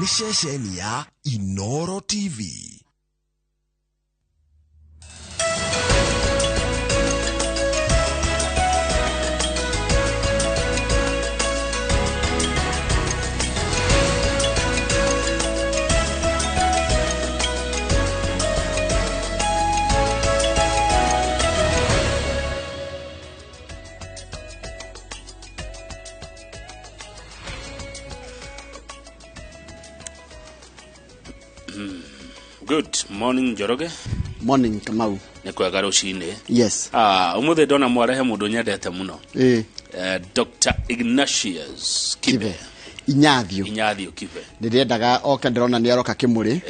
ni ceceni ya Inooro TV. Good morning Joroge. Morning Kamau. Nekwega Ruciini. Yes. Umuthi ndona mwarehe mundu nyendete muno. Dr. Ignatius Kibe. Inyathio Kibe. Ndirendaga oke ndirona ni aroka Kimuri.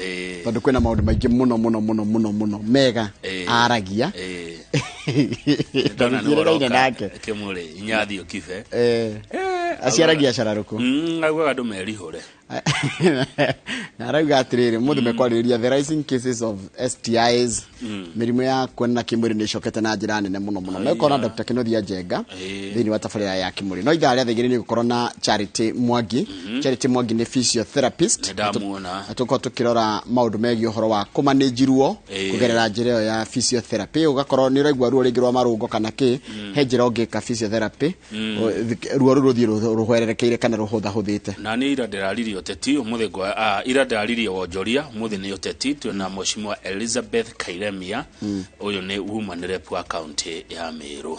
Tondu kwina maundu maingi muno mega aragia. Ndona ni aroka Kimuri Inyathio Kibe. Asiaragia shararuku. Agwa andu merihore. Na rauga atiriri muthu mekwariria the rising cases of STIs mirimu ya kwena Kimuri ni cokete na njira nene muno mekora Dr. Kinothia Njenga thini wa tabarira ya Kimuri no ithaa ria thigiri ni gukorwo na Charity Mwangi. Charity Mwangi ni physiotherapist atuko tukirora maundu megi uhoro wa kumanage-ruo kugerera njira yo ya physiotherapy ugakorwo ni raigwa ruo ringi rwa marungo kana ki he njira ungika physiotherapy ruo ruthi ruhwererekeire kana ruhuthahuthite na ni ira ndiraririo teti umuthi ira ndiraririo wonjoria umuthi ni uteti twina mheshimiwa Elizabeth Kairemia uyu ni woman rep wa county ya Meru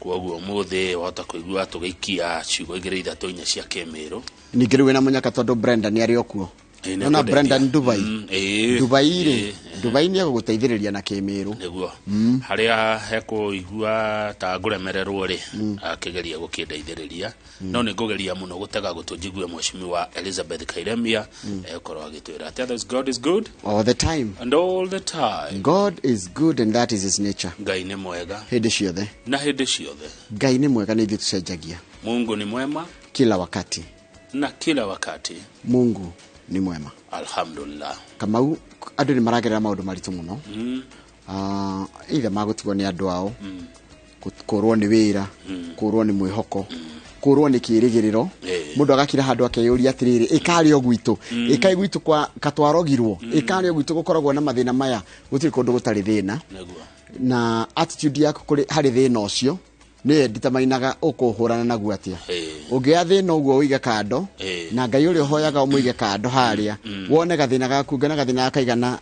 kwoguo umuthi wahota kuigua tugikia ciugo igire ithatu inya cia Kemeru ningiru wina munyaka tondu Brenda ni ari okuo na Brenda Dubai Dubai ni aguguteithiriria na Kemeru niguo haria heko igua ta nguremererwo ri akigeria gukindeithiriria no ni ngugeria muno gutega gutunjigue mheshimiwa Elizabeth Kairemia ekorwo agitwira that God is good all the time and all the time. God is good and that is his nature. Ngai ni mwega hindi ciothe na hindi ciothe. Ngai ni mwega ni tucenjagia. Mungu ni mwema kila wakati na kila wakati. Mungu ni mwema. Alhamdulillah. Kamau andu ni maragerera maundu maritu muno. Ithe magutigwo ni andu ao. Kurwo ni wira, kurwo ni mwihoko, kurwo ni kirigiriro. Mundu agakira handu akeyuria atiriri ikari ogwitu, ikai gwitu kwa katwarogirwo, ikari ogwitu gukoragwo na mathina maya, gutiri kundu gutari thina. Na attitude yako kuri hari thina ucio ni nditamainaga ukuhurana naguo atia ungia thina uguo uige kando na Ngai uri hoyaga umuige kando haria wone gathina gaku ngana gathina kaigana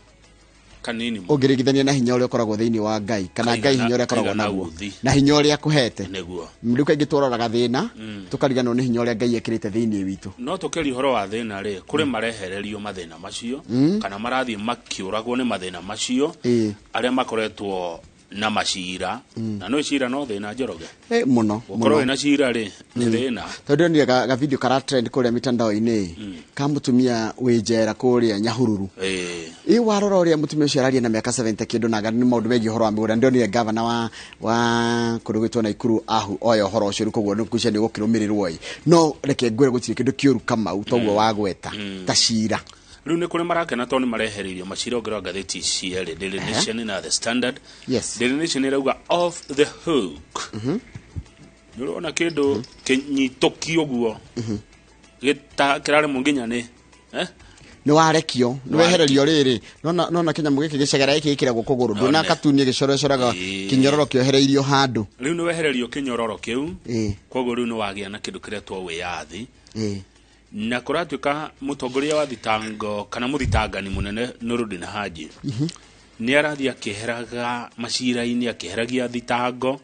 kanini ungirigithania na hinya uri ukoragwo thiini wa Ngai kana Ngai hinya uri akoragwo naguo na hinya uri akuhete niguo mruka ingitwororaga thina tukariganwo ni hinya uri Ngai ekirite thiini witu no tukeri horo wa thina ri kuri marehererio mathina macio kana marathi makiuragwo ni mathina macio aria makoretwo na mashira na no shira no thina Njoroge muno ukoro ina shira ri ni thina tondu ni ga video kara trend kuria mitandao-ini kamutumia wijera kuria Nyahururu warora uria mutumia ucio araria na miaka 70 kindu na ni maundu megi horo wa migura ndio ni governor wa kurugitwo na Ikuru ahu oyo horo ucio rukoguo nukucia ni gukirumirirwo no reke ngwire gutire kindu kiuru Kamau toguo wagweta ta shira riu ni kuri marakena toni mareheririo mashira ogero gatheti ciere Daily Nation na The Standard. Yes. Daily Nation irauga off the hook. Nurona kindu kinyitokio guo gita kirare munginya ni ni warekio ni wehererio riri nona kinya mugiki gicegera iki ikiragwo kuguru ndona katunie gicorecoraga kinyororo kiohereirio handu riu ni wehererio kinyororo kiu kogwo riu ni wagia na kindu kiria twa wiyathi na kuratuka mutongoria wa thitango kana muthitangani munene Nurudin Haji ni arathi akiheraga mashira-ini akiheragia thitango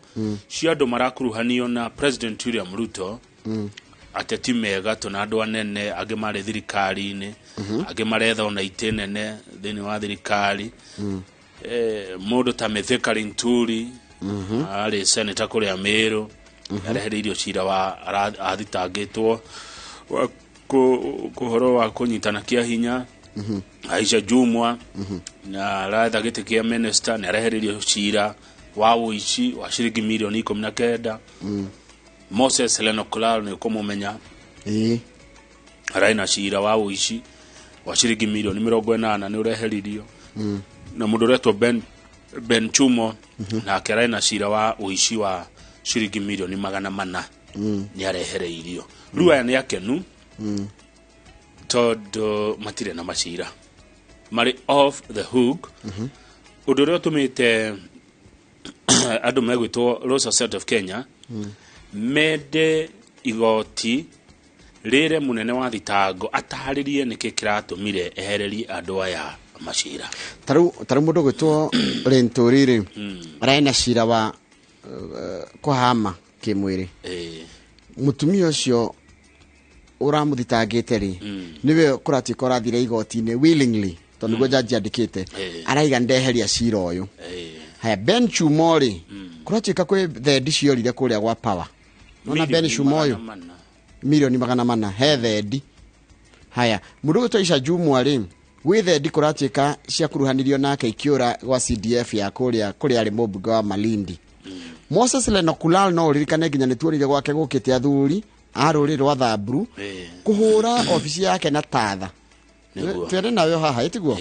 cia andu marakuruhanio na President William Ruto ateti mega tuna andu anene age mare thirikari-ini age maretha ona itenene thini wa thirikari mundu ta Mithika Nturi ari senator kuria Meru arehereirio cira wa athitangitwo kuhoro wa kunyitana kia hinya Aisha Jumwa na ratha gite kia minister ni arehereirio cira wa uici wa shiringi milioni 19 Moses Lenokulalo ni kumumenya araina cira wa uici wa shiringi milioni 80 ni ureheririo na mundu retwo Ben Chumo na akaraina cira wa uici wa shiringi milioni 400 ni arehereirio riu aya ni akenu todo matire na macira mari off the hook udurio tumite adu megwitwo Law Society of Kenya mede igoti rire munene wa thitango ataharirie niki kiratumire ehererie andu aya macira taru mundu gwitwo renturire araina cira wa kuhama kimwiri mutumia ucio uramuthitangite ri niwe kurati korathire igoti-ini willingly tondu go judge andikite araiga ndeheria cira uyu haya Ben Chumori kuratika kwe thendi ciorire kuria gwa power nona Ben Chumori milioni 400 he thendi haya mundu gwitwo Isha Jumwa ri wi thendi kuratika cia kuruhanirio nake ikiura gwa CDF ya kuria ari mubunge wa Malindi Moses Lenokulal no ririkane nginya nituorire gwake gukite athuri aruri rwa Thaburu kuhura ofisi yake na tatha twere nayo haha itiguo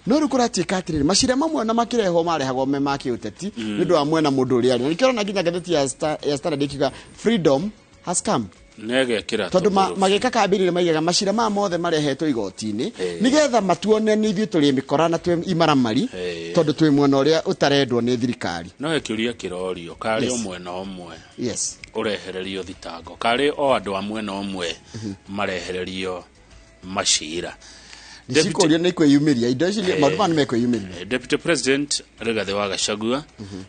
no rukuratika atiriri macira mamwe na makireho marehagwo me makiuteti nindu amwe na mundu uri ari nikiro na nginya gatheti ya Standard ikiga freedom has come nege kira tondu magika kambirire maigaga macira ma mothe marehetwo igoti-ini nigetha matuone ni ithuĩ turi mikora na twe imaramari tondu twi mwena uria utarendwo ni thirikari no ekiuria kirorio kari omwena omwe urehererio thitango kari o andu amwe na omwe marehererio macira Deputy ni kwiyumiria indo ici maundu ni mekwiyumiria Deputy President Rigathi wa Gachagua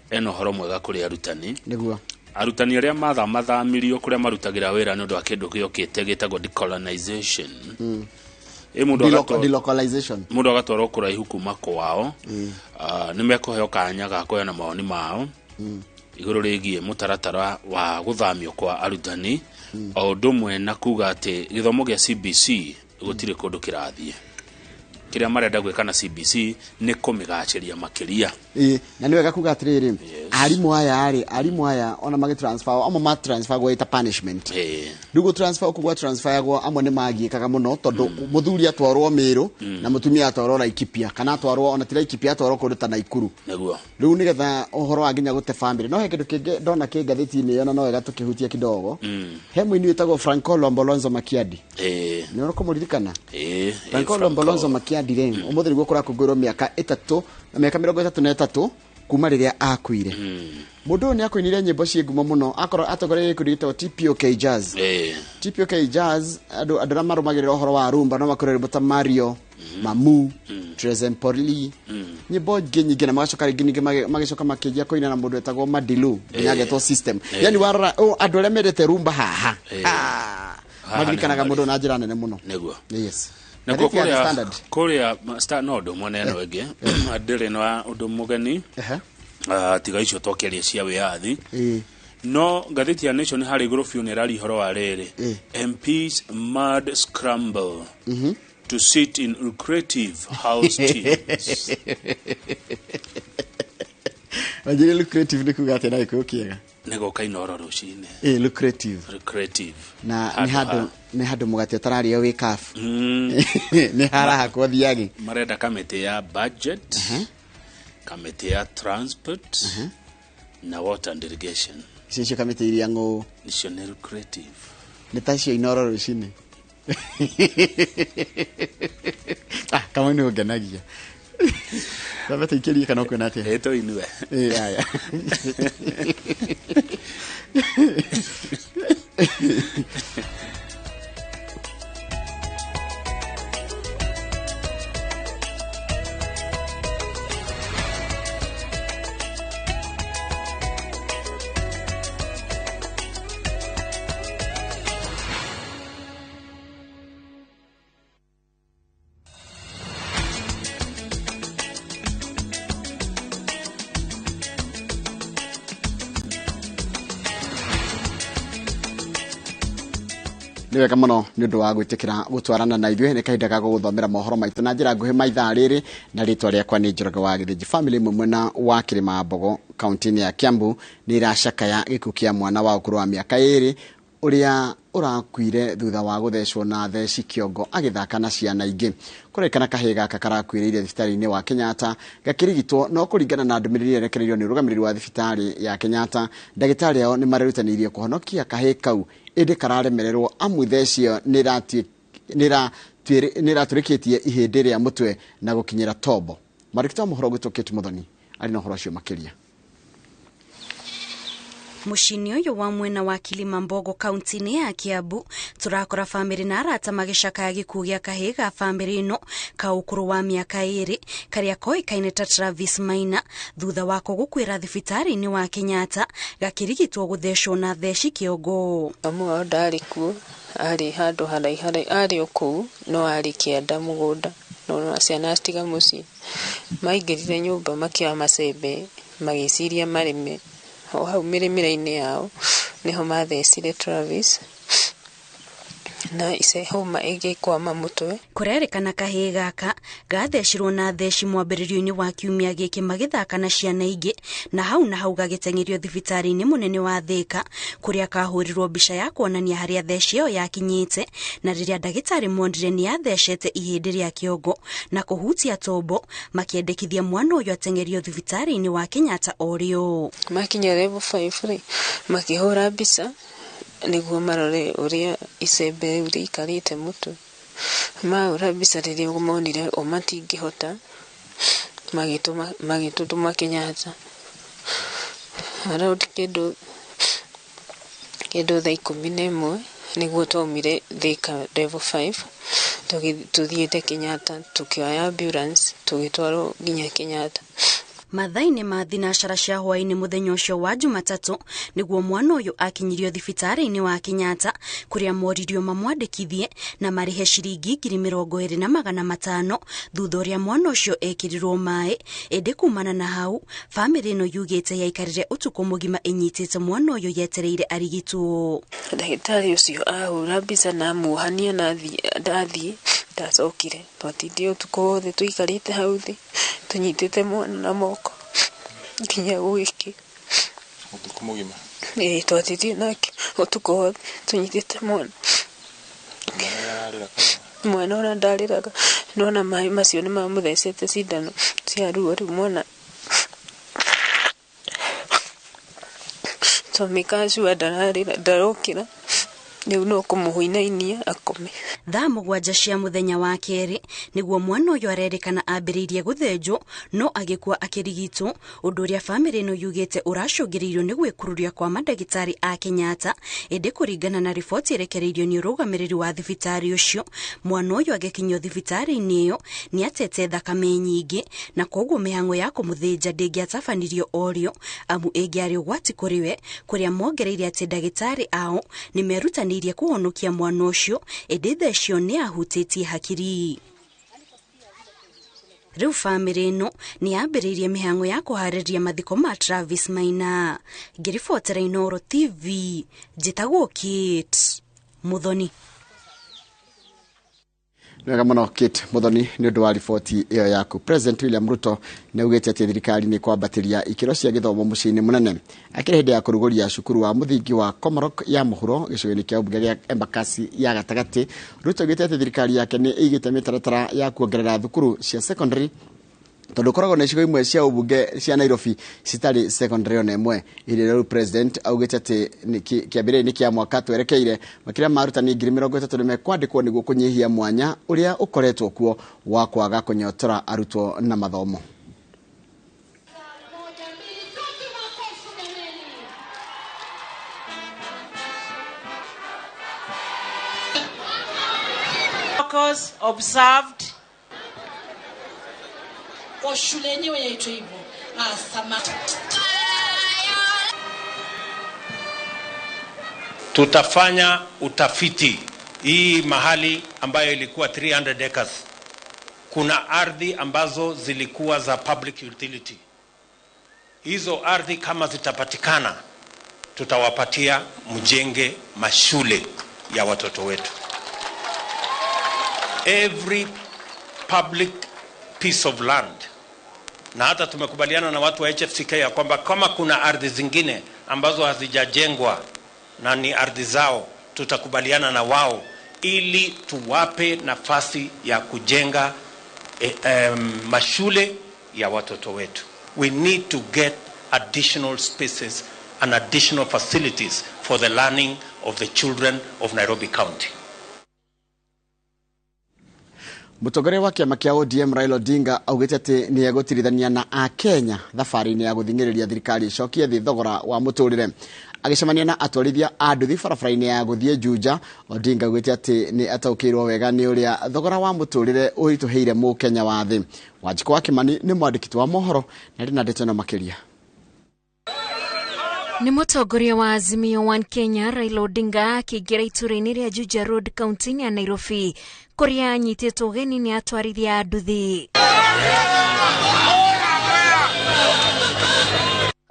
eno horo mwega kuri arutani niguo arutani aria mathamirio kuria marutagira wira nundu wa kindu giokite gitagwo decolonization delocalization mundu agatwarwo kuraihu kuma kwao ni mekuheo kanya ga kuheana mawoni mao iguru rigie mutaratara wa guthamio kwa arutani o undu mwe na kuga ati githomo gia CBC gutire kundu kirathie kiria marenda gwika na CBC ni kumigachiria makiria na niwega kuga atiriri arimu aya ona magi transfer amo ma transfer go ita punishment ndugo transfer kugwa transfer yago amwe ni magiikaga muno tondu muthuri atwarwo Miru na mutumia atwarwo Laikipia kana atwarwo ona tira Laikipia atwarwo kundu ta Naikuru niguo riu nigetha uhoro wa nginya gute family no he kindu kingi ndona ki gatheti-ini yona no wega tukihutia kidogo he mwini witagwo Franco Lombolonzo Makiadi ni urako muririkana Franco Lombolonzo Makiadi ren umuthi niguo kurakungurwo miaka 3 na miaka 33 kuma riria akuire mundu ni akoinire nyimbo cie ngumo muno akoro atogore kurito TPOK Jazz TPOK Jazz adu marumagirira uhoro wa rumba no makorere bota Mario Mamu Trezempoli nyimbo nyingi na magacoka ringi magicoka makijia koina na mundu etagwo Madilu nyagetwo system yani warora adu aria mendete rumba haha magirikanaga mundu na njira nene muno niguo na kuria start no ndo mwana eno ege adire no undu mugeni tiga icio tokeria cia wiathi no gatheti ya Nation hari iguru funeral horo wa rere MPs mad scramble to sit in lucrative house teams ajire lucrative ni kugate na iko kiega nego Inooro Ruciini lucrative na ni hadu mugate tarario wi kafu ni haraha kwa thiagi marenda kamete ya budget kamete ya transport na water and irrigation sisi kamete iria ngo national lucrative ni tacio Inooro Ruciini kama ni ugenagia Baba tukiria kana uko nate. Eto inue. Haya. niwe kamono ni undu wa gwitikira gutwarana na ithuĩ ni kahinda ga guthomera mohoro maitu na njira nguhi maitha riri na ritwa riakwa ni Njoroge wa Githiji. Family mwena wa Kirima Mbogo kaunti ya Kiambu ni iracakaya gikuũ kia mwana wa ukuru wa miaka 2 uria urakuire thutha wa guthecwo na theci kiongo agithaka na ciana ingi. Kurekana kahiga kakarakuire thibitari-ini wa Kenyatta gakirigitwo no kuringana na ndumiriri yerekereirio ni rugamiriri wa thibitari ya Kenyatta. Ndagitari yao ni marerutanirie kuhonokia kahi kau indi kararemererwo amu thecio nira nĩratũrĩkĩtie ihĩndĩ rĩa mũtwe na gũkinyĩra tombo. Marikita mohoro gwĩtũkĩte Muthoni arĩ na ũhoro ũcio makĩria. Mushini uyu wa mwena wa Kilimambogo kaunti-ini ya Kiambu turakora family na arata magicakaya gikuũ gĩa kahĩĩ ga family ino ka ũkũrũ wa mĩaka 2 karia koĩkaine ta Travis Maina thutha wa gũkuĩra thibitarĩ-inĩ wa Kenyatta gakĩrigitwo gũthecwo na theci kĩongo. Amwe ndarĩ kuo arĩ handũ haraiharĩ arĩ okũu no arĩ kĩanda mũgũnda no ciana citiga mũciĩ maingĩrire nyũmba makĩoya macembe magĩciria marĩme hau mĩrĩmĩra-inĩ yao niho mathecire Travis na ise homa ĩgĩkwama mũtwe. Kũrerĩkana kahĩĩ gaka gathecirwo na theci mwambĩrĩrio-inĩ wa kiumia gĩkĩ magĩthaka na ciana ingĩ na hau gagĩteng'erio thibitarĩ-inĩ mũnene wa Thika kũrĩa kahũrirwo mbica ya kuonania harĩa theci ĩyo yakinyĩte na rĩrĩa ndagĩtarĩ mondire nĩ yathecete ihĩndĩ rĩa kĩongo na kũhutia tombo makĩendekithia mwana ũyũ ateng'erio thibitarĩ-inĩ wa Kenyatta orĩo. Makinya level 5 makĩhũra mbica niguo marore uria icembe uri ikarite mutu maura mbica rĩrĩa ũmonire o matingĩhota magĩtũtũma Kenyatta around kĩndũ thaa 11 niguo twaumire Thika level 5 tũthiĩte Kenyatta tukioya ambulance tũgĩtwarwo nginya Kenyatta. Mathainĩ ma thinacara cia hwainĩ mũthenya ũcio wa Jumatatũ nĩguo mwana ũyũ akinyirio thibitarĩ-inĩ wa Kenyatta kũrĩa moririo mamwandĩkithie na marĩhe ciringi 20,500 thutha ũrĩa mwana ũcio ekĩrirwo maĩ. Ĩndĩ kumana na hau famĩlĩ ĩno yugĩte yaikarire ũtukũ mũgima ĩnyitĩte mwana ũyũ yetereire arigitwo. Ndagĩtarĩ ũcio ahũra mbica na muohania na ndathiĩ ndacokire twatindĩ ũtukũ wothe tũikarĩte hau thĩ tunyitĩte mwana na moko nginya gwĩkĩ ũtukũ mũgima twatindĩ nake ũtukũ wothe tunyitĩte mwana mwana ona ndarĩraga nona maĩ macio nĩ mamũthecete cindano cia ruo rĩu mwana tomĩkacua ndarokĩra rĩu no kũmũhuinainia akome. Thaa 7 cia mũthenya wa kerĩ nĩguo mwana ũyũ arerĩkana ambĩrĩirie gũthĩnjwo no agĩkua akĩrigitwo ũndũ ũrĩa famĩlĩ ĩno yugĩte ũracũngĩrĩirio nĩ gwĩkururia kwa mandagĩtarĩ a Kenyatta. Ĩndĩ kũringana na riboti ĩrekereirio nĩ ũrũgamĩrĩri wa thibitarĩ ũcio mwana ũyũ agĩkinyio thibitarĩ-inĩ ĩyo nĩ atete thakame nyingĩ na koguo mĩhang'o ya kũmũthĩnja ndĩngĩatabanirio orĩo amu ĩngĩarĩ ũgwati kũrĩ we kũrĩa mongereire atĩ ndagĩtarĩ ao nĩ merutanĩirie kuhonokia mwana ũcio ĩndĩ thecio nĩ ahutĩtie hakiri. Rĩu famĩlĩ ĩno nĩ yambĩrĩirie mĩhang'o ya kũharĩria mathiko ma Travis Maina. Ngĩribotera Inooro TV njĩtagwo Kate Muthoni. Nĩwega mũno Kate Muthoni nĩ ũndũ wa riboti ĩyo yaku. President William Ruto nĩaugĩte atĩ thirikari nĩ kwambatĩria ikĩro cia gĩthomo mũciĩ-inĩ mũnene akĩrĩ hĩndĩ ya kũrugũria cukuru wa mũthingi wa Komarok ya mũhuro gĩcigo-inĩ kĩa ũmbunge gĩa Embakasi ya gatagatĩ. Ruto augĩte atĩ thirikari yake nĩ ĩigĩte mĩtaratara ya kuongerera thukuru cia secondary tondũ koragwo na icigo imwe cia ũmbunge cia Nairobi citarĩ secondary ona ĩmwe. Hĩndĩ rĩu president augĩte atĩ kĩambĩrĩria-inĩ kĩa mwaka twerekeire makĩria ma arutani 30,000 nĩ mekwandĩkwo nĩguo kũnyihia mwanya ũrĩa ũkoretwo kuo wa kwaga kũnyotora arutwo na mathomo. Observed kwa shule yenyewe yaitwa hivyo tutafanya utafiti hii mahali ambayo ilikuwa 300 acres. Kuna ardhi ambazo zilikuwa za public utility. Hizo ardhi kama zitapatikana tutawapatia mjenge mashule ya watoto wetu. Every public piece of land, na hata tumekubaliana na watu wa HFCK ya kwamba kama kuna ardhi zingine ambazo hazijajengwa na ni ardhi zao, tutakubaliana na wao ili tuwape nafasi ya kujenga mashule ya watoto wetu. We need to get additional spaces and additional facilities for the learning of the children of Nairobi County. Mũtongoria wa kĩama kĩa ODM Raila Odinga augĩte atĩ nĩ egũtirithania na Akenya thabarĩ-inĩ ya gũthingĩrĩria thirikari icokie thĩ thogora wa mũtũrĩre. Agĩcemania na atwarithia a nduthi barabara-inĩ ya gũthiĩ Juja, Odinga augĩte atĩ nĩ ataũkĩirwo wega nĩ ũrĩa thogora wa mũtũrĩre ũritũhĩire Mũkenya wa thĩ. Wanjikũ wa Kimani nĩ mwandĩki wa mohoro na rĩna ndeto na makĩria. Ni mũtongoria wa Azimio One Kenya Raila Odinga akĩingĩra itũra-inĩ rĩa Juja Road kaunti-inĩ ya Nairobi kũrĩa anyitĩtwo ũgeni nĩ atwarithia a nduthi.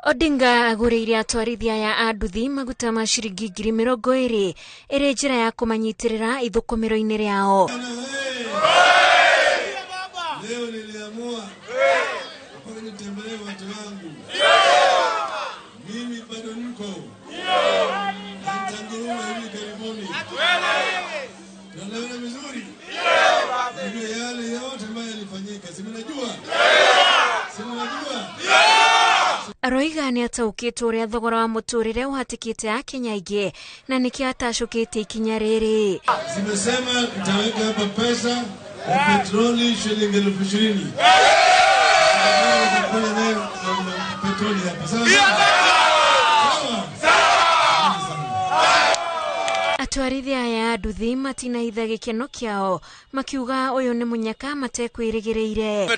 Odinga agũrĩire atwarithia ya a nduthi maguta ma ciringi 20,000 ĩrĩ njĩra ya kũmanyitĩrĩra ithũkũmĩro-inĩ rĩao. Leo niliamua nitembelee watu wangu. Mimi bado niko. Nitanguruma hivi karibuni. Tunaelewana vizuri? Ndio yale yote ambayo yalifanyika. Si mnajua? Si mnajua? Aroiga nĩ ataũkĩtwo ũrĩa thogora wa mũtũrĩre ũhatĩkĩte Akenya aingĩ na nĩkĩo atacũkĩte ikinya rĩrĩ. Zimesema tutaweka hapa pesa ya petroli shilingi 20,000. Petroli hapa. Atwarithia ya nduthi matinaitha gĩkeno kĩao makiuga ũyũ nĩ mũnyaka matekwĩrĩgĩrĩire.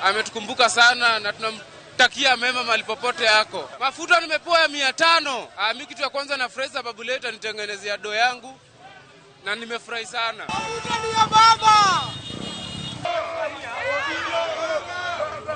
Ametukumbuka sana na tunamtakia mema mahali popote yako. Mafuta nimepewa ya 500. Mimi kitu ya kwanza na Fraser Babuleta nitengenezea do yangu na nimefurahi sana. Mafuta ni ya baba.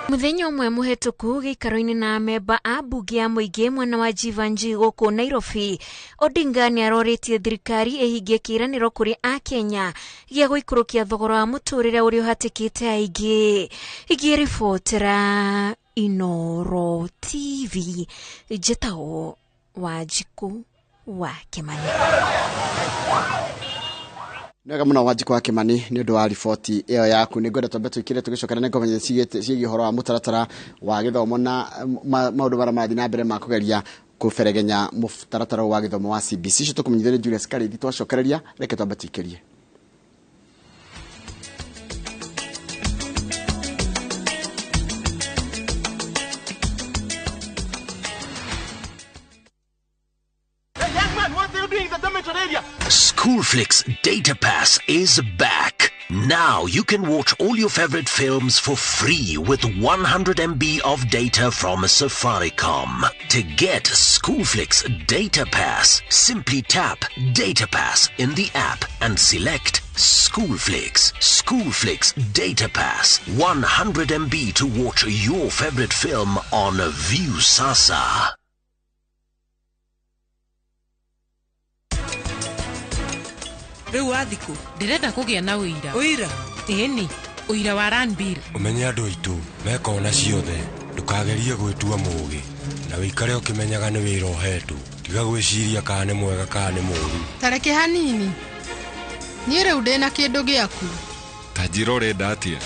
Muthenya ũmwe mũhetũku gĩikaro-inĩ na memba a mbunge ya mũingĩ mwena wa Jivanji gũkũ Nairobi, Odinga nĩ arorĩtie thirikari ĩhingie kĩĩranĩro kũrĩ Akenya gĩa gũikũrũkia thogora wa mũtũrĩre ũrĩa ũhatĩkĩte aingĩ. Ingĩribotera Inooro TV, njĩtagwo Wanjikũ wa Kimani. Nega mũno Wanjikũ wa Kimani nĩ ũndũ wa riboti ĩyo yaku. Nĩ ngwenda twambe tũikire tũgĩcokana na ngomenya ciĩgiĩ ũhoro wa mũtaratara wa gĩthomo na maũndũ marĩa marathiĩ na mbere ma kũgeria kũberegenya mũtaratara wa gĩthomo wa CBC. Icio tũkũmenyithia nĩ Julius Karithi, twacokereria reke twambe tũikĩrie. Schoolflix Data Pass is back. Now you can watch all your favorite films for free with 100 MB of data from Safaricom. To get Schoolflix Data Pass, simply tap Data Pass in the app and select Schoolflix. Schoolflix Data Pass. 100 MB to watch your favorite film on View Sasa. Rĩu athiku ndirenda kũgĩa na ũira. Ũira? Ĩni, ũira wa Ranbill. Ũmenye andũ aitũ mekona ciothe ndũkagerie gwĩtua mũũgĩ na wĩikare ũkĩmenyaga nĩ wĩra ũhetwo. Tiga gwĩciria kana nĩ mwega kana nĩ mũũru. Tareke hanini. Niĩ rĩu ndĩna kĩndũ gĩaku. Tanjira ũrenda atĩa?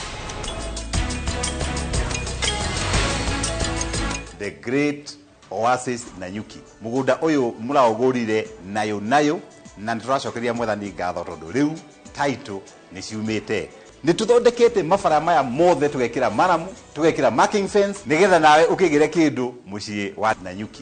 The Great Oasis Nanyuki. Mũgũnda ũyũ mũraũgũrire nayo na nĩtũracokeria mwathani ngatho tondũ rĩu title nĩ ciumĩte. Nĩtũthondekete mabara maya mothe tũgekĩra maramu, tũgekĩra marking fence nĩgetha nawe ũkĩgĩre kĩndũ mũciĩ wa Nanyuki.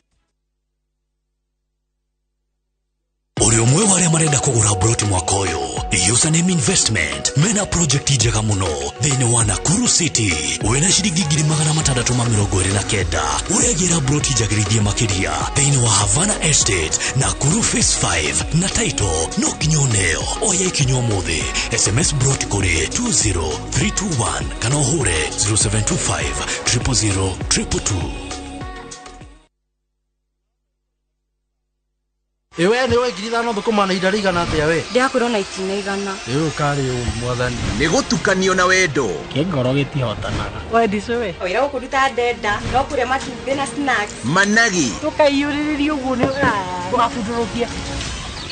Uri umwe wa arĩa marenda kũgũra broti mwaka ũyũ, Username Investment mena project njega mũno thĩinĩ wa Nakuru City. Wena ciringi 629 ũregera broti njagĩrĩthie makĩria thĩinĩ wa Havana Estate, Nakuru Phase 5 na title no kinyoneo oya ikinyo mũthĩ. SMS broti kũrĩ 20321 kana ũhũre 0725 000 222. Ewe ni we ngiri thano thukumana ihinda rĩigana atĩa we? Ndiakwĩrwo na itina igana. Rĩu kari ũũ mwathani. Nĩ gũtukanio na wendo. Kĩngoro gĩtihotanaga. We ndicu we. Oira gũkũruta ndenda, no kũrĩa matumbĩ na snacks. Managi. Tũkaiyũrĩrĩria ũguo nĩ wabundũrũkia.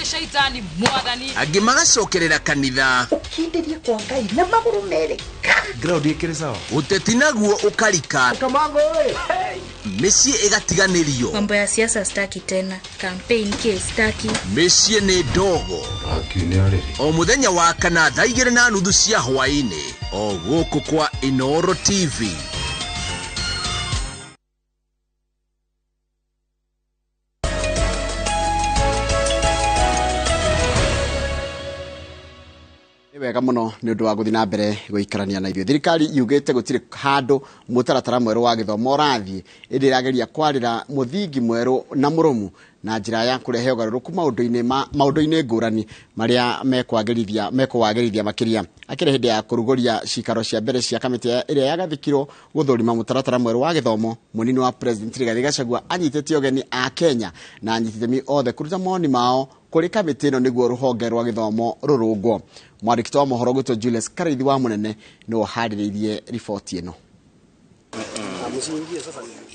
Shaitani mwathani. Angĩ magacokerera kanitha. Ũkindĩrie kwa Ngai na magũrũ merĩ. Ground ĩkĩrĩ sawa. Ũteti naguo ũkarika. Kamango we. mĩciĩ ĩgatiganĩrio. Mambo ya siasa staki tena, campaign ke staki. Mĩciĩ nĩ ndogo. O mũthenya wa kana thaa 2:30 cia hwaĩ-inĩ, o gũkũ kwa Inooro TV. Wega muno ni undu wa guthi na mbere guikarania na ithuĩ. Thirikari yugite gutire handu mutaratara mweru wa githomo rathi irageria kwarira muthingi mweru na murumu na njira ya kurehe ugaruruku maundu-ini ngurani maria mekwagirithia makiria. Akire hindi ya kuruguria cikaro cia mbere cia kamiti iria yagathikirwo guthurima mutaratara mweru wa githomo, munini wa president Rigathi Gachagua anyitite ogeni a Kenya na anyitithemi othe kuruta moni mao kuri kamiti ino niguo ruhonge rwa githomo rurungwo. Mwandĩki wa mohoro gwitwo Julius Karaithi wa Munene no harĩrĩirie riboti ĩno.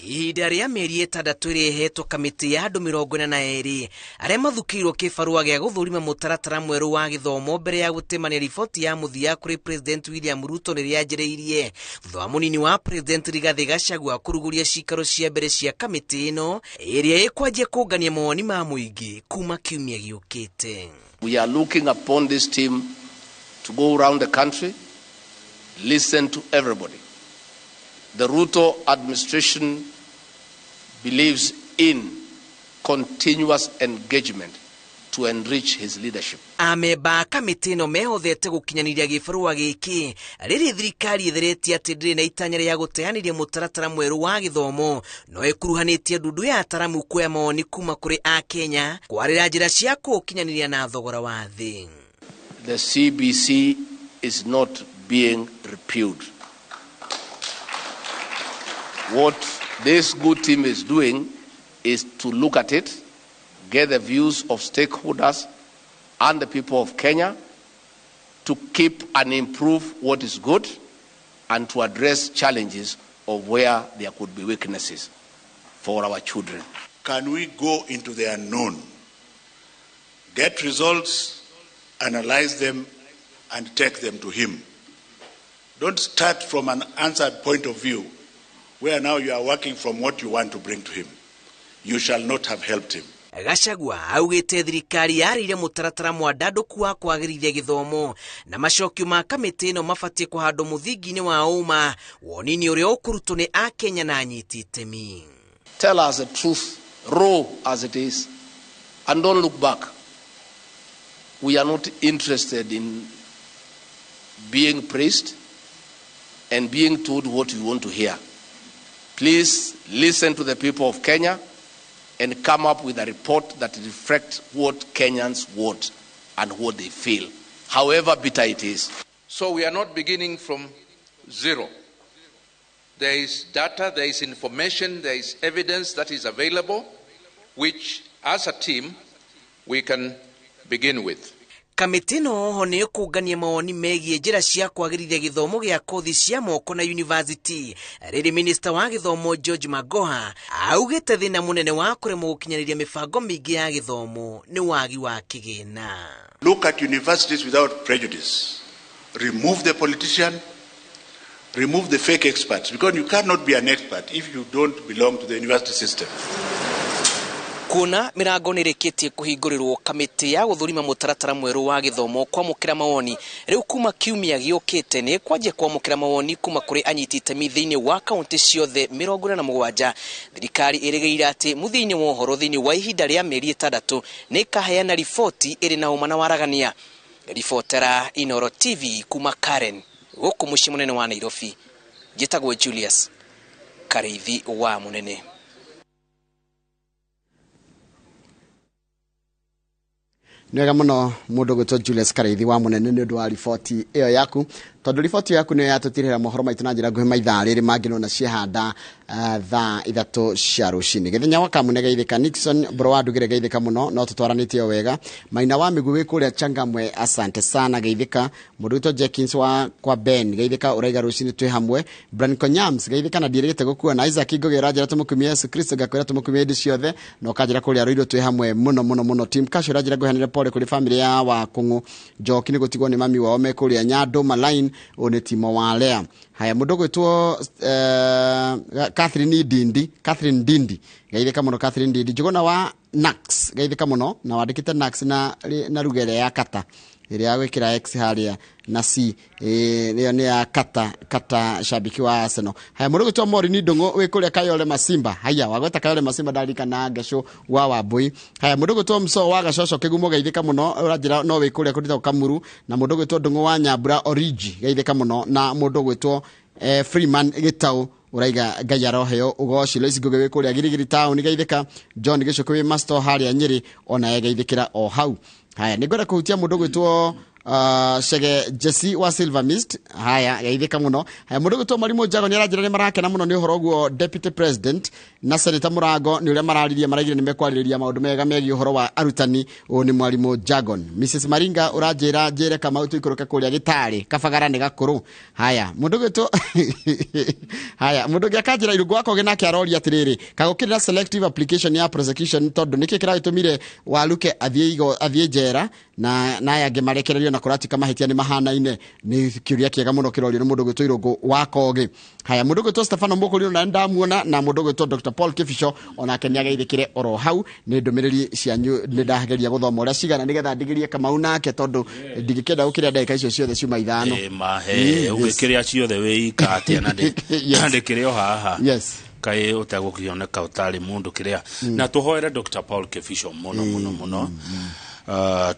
Ihinda rĩa mĩeri 6 ĩrĩa ĩhetwo kamĩtĩ ya andũ 42 arĩa mathukĩirwo kĩbarũa gĩa gũthũrima mũtaratara mwerũ wa gĩthomo mbere ya gũtemania riboti ya mũthia kũrĩ President William Ruto nĩrĩa yanjĩrĩirie thutha wa mũnini wa President Rigathi Gachagua kũruguria cikaro cia mbere cia kamĩtĩ ĩno ĩrĩa ĩkwanjia kũngania mawoni ma mũingĩ kuma kiumia gĩũkĩte. We are looking upon this team to go around the country, listen to everybody. The Ruto administration believes in continuous engagement to enrich his leadership. Ameba kamĩtĩ ĩno mehothete gũkinyanĩria gĩbarũa gĩkĩ rĩrĩ thirikari ĩtheretie atĩ ndĩrĩ na itanya rĩa gũteanĩria mũtaratara mwerũ wa gĩthomo no ĩkuruhanĩtie ndundu ya ataramu kuoya mawoni kuma kũrĩ a Kenya kwarĩra njĩra cia kũũkinyanĩria na thogora wa thĩ. The CBC is not being repealed. What this good team is doing is to look at it, get the views of stakeholders and the people of Kenya to keep and improve what is good and to address challenges of where there could be weaknesses for our children. Can we go into the unknown, get results, analyze them, and take them to him? Don't start from an answered point of view where now you are working from what you want to bring to him. You shall not have helped him. Gachagua augĩte thirikari yarĩire mũtaratara mwandandũku wa kwagĩrithia gĩthomo na macokio ma kamĩtĩ ĩno mabatie kũhandwo mũthingi-inĩ wa ũma wonini ũrĩa ũkũrutwo nĩ a Kenya na anyiti itemi. Tell us the truth, raw as it is, and don't look back. We are not interested in being praised and being told what we want to hear. Please listen to the people of Kenya and come up with a report that reflects what Kenyans want and what they feel, however bitter it is. So we are not beginning from zero. There is data, there is information, there is evidence that is available, which as a team we can begin with. Kamĩtĩ ĩno oho nĩ ĩkũngania mawoni megiĩ njĩra cia kwagĩrithia gĩthomo gĩa kothi cia moko na university. Rĩrĩ Minister wa gĩthomo George Magoha augĩte thĩna mũnene wa kũremwo gũkinyanĩria mĩbango mĩingĩ ya gĩthomo nĩ wagi wa kĩgĩna. Look at universities without prejudice. Remove the politician, remove the fake experts, because you cannot be an expert if you don't belong to the university system. Kuna mirango nĩrĩkĩtie kũhingũrĩrwo kamĩtĩ ya gũthũrima mũtaratara mwerũ wa gĩthomo kwamũkĩra mawoni rĩu kuma kiumia gĩũkĩte nĩ kwanjia kwamũkĩra mawoni kuma kũrĩ anyiti itemi thĩinĩ wa kaunti ciothe 47. Thirikari ĩrĩgĩrĩire atĩ mũthia-inĩ wa ũhoro thĩinĩ wa ihinda rĩa mĩeri 6 nĩ ĩkaheana riboti ĩrĩ na ũma na waragania. Ribotera Inooro TV kuma Karen gũkũ mũciĩ mũnene wa Nairobi. Njĩtagwo Julius Karaithi wa Munene. Nĩwega mũno mũndũ gwĩtwo Julius Karaithi wa Munene nĩ ũndũ wa riboti ĩyo yaku, tondũ riboti yaku nĩyo yatũtirĩra mohoro maitũ na njĩra nguhĩ ma ithaa rĩrĩ mangĩnona ciehanda thaa 3 cia rũcinĩ. Gĩthenya wa Kamune Geithĩka Nixon Mbũrũ wa Ndugĩre Geithĩka mũno no tũtwaranĩtie o wega. Maina wa Mĩguĩ wĩ kũrĩa Changamwe, asante sana Geithĩka. Mũndũ wĩtwo Jenkins wa kwa Ben Geithĩka ũraiga rũcinĩ twĩ hamwe. Branko Nyams Geithĩka na ndĩrĩgĩte gũkua na Isaac Ngũgĩra njĩra tũmũkumia Yesu Kristo ngakwĩra tũmũkumia hĩndĩ ciothe no kanjĩra kũrĩa rũirũ twĩ hamwe mũno. Team Cash njĩra ngũhanĩre pole kũrĩ family ya wa Kũng'ũ Njoki nĩ gũtigwo nĩ mami wao me kũrĩa Nyandũ Malain one Timo Walea. Haya mudogo tuo Catherine Dindi gaithika muno Catherine Dindi jugona wa Nax gaithika muno na wadikite Nax na rugere ya kata iria gwikira X haria na C leo ni ya kata shabiki wa Arsenal. Haya mudogo tuo Morini Ndungu wikuria Kayole Masimba. Haya wagweta Kayole Masimba dalika na Gasho wa Wabui. Haya mudogo tuo Mso wa Gashosho kigumo gaithika muno urajira no wikuria kutita Kamuru na mudogo tuo Ndungu wa Nyabura Origi gaithika muno na mudogo tuo Freeman Gitau uraiga gayaro heo ugoshi lesi gogewe kuria girigiri town gaithika John Gicoko we master haria Nyeri ona yegaithikira o hau. Haya nigora kuhutia mudogo tuo Shege Jesse wa Silver Mist. Haya gaithika muno. Haya mudogo tuo Marimo Jago ni arajira ni marake na muno ni horo guo Deputy President na Senator Murago ni uria marariria maragire ni mekwariria maundu mega megi uhoro wa arutani o ni Marimo Jagon. Mrs Maringa urajira jere kama utuikuruka kuria gitari kabagara ni gakuru. Haya mudogo tuo haya mudogo akajira irugo wako genake arori atiriri kagukirira selective application ya prosecution tondu niki kira itumire waluke athie jera na yange marekererio na kurati kama hitia ni mahana-ine ni kiuria kiega muno kirori ni mudogo tu irugo wakoge. Haya mudogo tu Stefano Mokoli na ndamuona na mudogo tu Dr Paul Kifisho ona kenya gaithikire oro hau ni ndumiriri cianyu ni ndageria guthoma uria cigana nigetha ndigirie kama unake tondu ndigikenda ukira ndeka icio ciothe ciuma ithano ugikiria ciothe we ikate na ndikire o haha yes kai utagukioneka utari mundu kiria na tuhoere Dr Paul Kifisho muno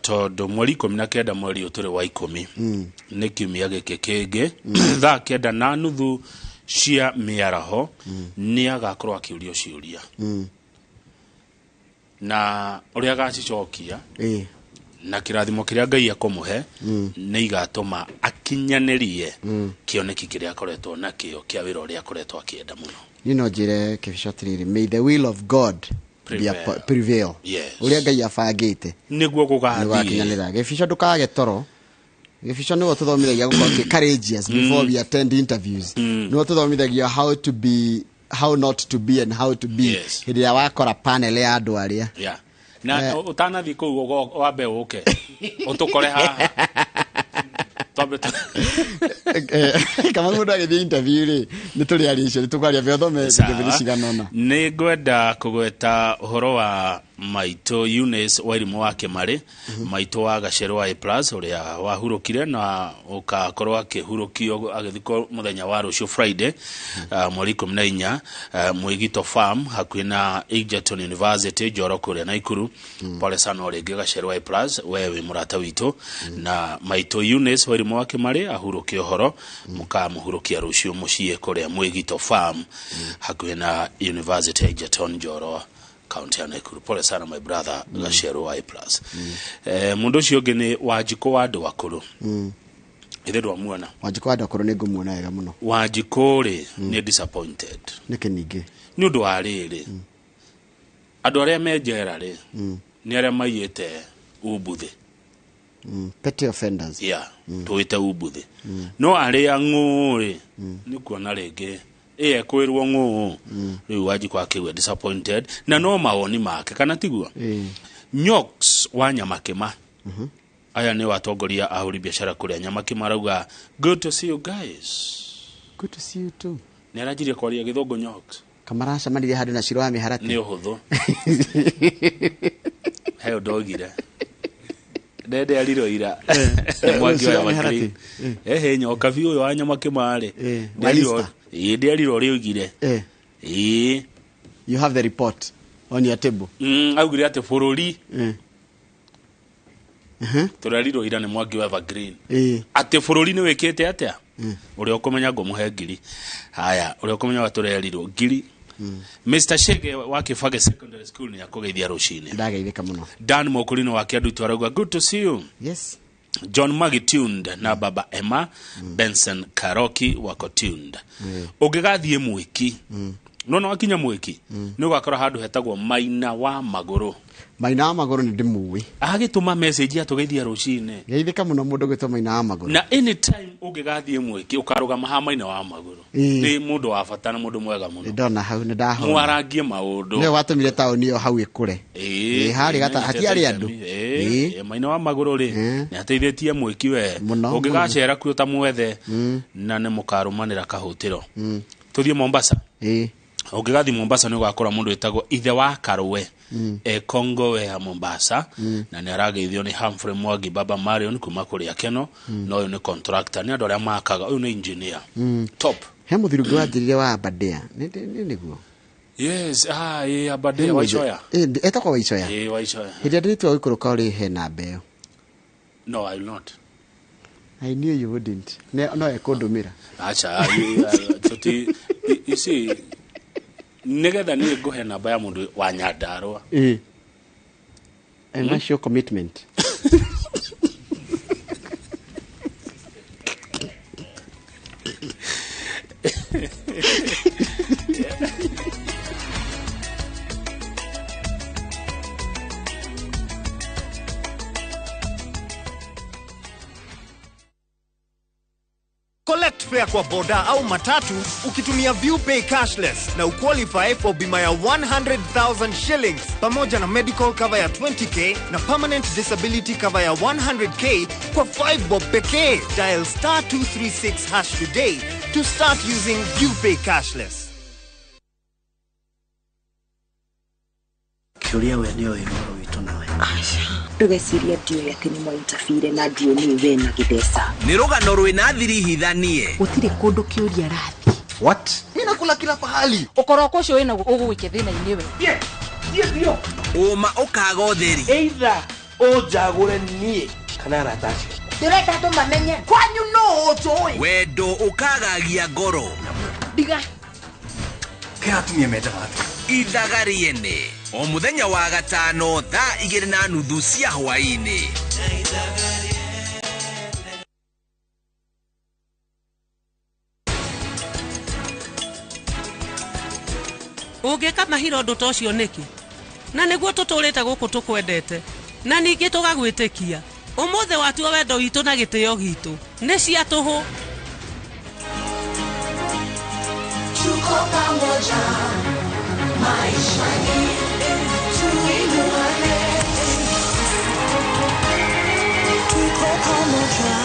tondu mweri 19 mweri uturi wa 10 ni kiumia giki kingi thaa 9:30 cia miaraho ni agakorwo akiurio ciuria na uria agacicokia na kirathimo kiria Ngai akumuhe ni igatuma akinyanirie kioneki kiria akoretwo nakio kia wira uria akoretwo akienda muno njire Kifisho tiriri may the will of God prevail. Yes. Uria Ngai abangite niguo gugathie Kifisho ndukage toro. Kifisho niwe tuthomithagia gukorwo courageous before we attend interviews. Niwe tuthomithagia how not to be and how to be. Hindi ya wakora panel ya andu aria. Yeah. Na utanathi ku wabe uke. Utukore haha. Kama mundu agithie interview ri nituri arisho nitukaria vyothome cigana ni ngwenda kugweta uhoro wa maito Eunice Wairimu wa Kimari maito wa Gacero wa A+ uria wahurukire na ukakorwa akihurukio agithiko muthenya wa rucio Friday mweri 14 Mwigito Farm hakwina Egerton University Joro kuria Naikuru pole sana uri Gacero wa A+ wewe murata witu na maito Eunice Wairimu wa Kimari ahurukio horo mukamuhurukia rucio mucie kuria Mwigito Farm hakwina University Egerton Joro county ya Naikuru. Pole sana my brother Gacero wa A+. Mundu cio ngi ni Wanjiko wa andu akuru. Ithe ndwamuona. Wanjiko wa andu akuru ni ngumuona wega muno. Wanjiko ri ni disappointed. Niki ningi. Ni undu wa riri. Andu aria menjera ri ni aria maiyete ubuthi. Petty offenders. Yeah. Tuite ubuthi. No aria nguri ni kuona ringi kwirwo ngu riu Wanjiko akiwa disappointed na no maoni make kana tigua Nyox wa Nyamakima aya ni watongoria ahuri biashara kuria Nyamakima rauga good to see you guys. Good to see you too. Ni arajirie kwaria githongo Nyox kamarasha manire hadu na shiro wa miharati ni uhuthu heyo dogire dede aliro ira mwangi wa makiri nyoka biu yo wa Nyamakima ri ndi aliro riugire you have the report on your table augire ate bururi turaliro ira ni mwangi wa Evergreen ate bururi ni wekete atia uri okumenya ngo muhe ngiri haya uri okumenya watureliro ngiri Mr. Shege wa Kifage Secondary School ni yakugeithia rucini ndageithika muno Dan Mokulino wa Kiandu twarauga good to see you. Yes. John Magi tuned na baba Emma Benson Karoki wako tuned ugigathie mwiki nona wakinya mwiki ni ugakora handu hetagwo Maina wa Maguru ni ndimuwi agituma message atugeithia rucini geithika muno mundu gwitwa Maina wa Maguru na anytime ungigathie mwiki ukarugama hama-ina wa maguru ni mundu wa bata na mundu mwega muno ndona hau ni ndahona mwarangie maundu ne watumire tauni yo hau ikure hari gata hatiari andu maina wa maguru ri ni ateithĩtie mwiki we ungigacera kuo ta mwethe na ne mukarumanira kahutiro tuthie Mombasa ungigathi Mombasa ni ugakora mundu etagwo ithe wa Karwe Kongo we ha Mombasa na ni arageithio ni Humphrey Mwangi Baba Marion kuma kuri Akeno no uyu ni contractor ni andu aria makaga uyu ni engineer top he muthirugi wa njirire wa Abadea niguo yes Abadea Waicoya etako Waicoya Waicoya hindi nditwa wikuruka uri he na mbeo no I will not I knew you wouldn't no ekundumira acha you see negetha ni nguhe namba ya mundu wa Nyandarua and that's your commitment Collect fare kwa boda au matatu ukitumia ViewPay cashless na uqualify for bima ya 100,000 shillings pamoja na medical cover ya 20k na permanent disability cover ya 100k kwa 5 bob pekee. Dial *236# today to start using ViewPay cashless. Kuria we ndio Inooro witu nawe. Ndugeciria ndio yake ni mwaitafire na ndio ni we na gidesa. Ni rugano rwina thiri hithanie. Gutire kundu kiuria rathi. What? Mimi nakula kila pahali. Ukoroko cio wina ugwike thina iniwe. Ndio. Uma ukaga utheri. Either ojagure nie kana ratachi. Direka to mamenye. Kwanyu no joy. Wendo ukagagia ngoro. Diga. Kaya tumie meta wapi? Ithagariene. O muthenya wa gatano thaa 2:30 cia hwaini. Ungeka mahiro ndu tocio niki na niguo tuturite guku tukwendete na ningi tugagwitikia umuthe watua wendo witu na gitio gitu ni cia tuhu tuko pamoja maishani tuinuane tuko pamoja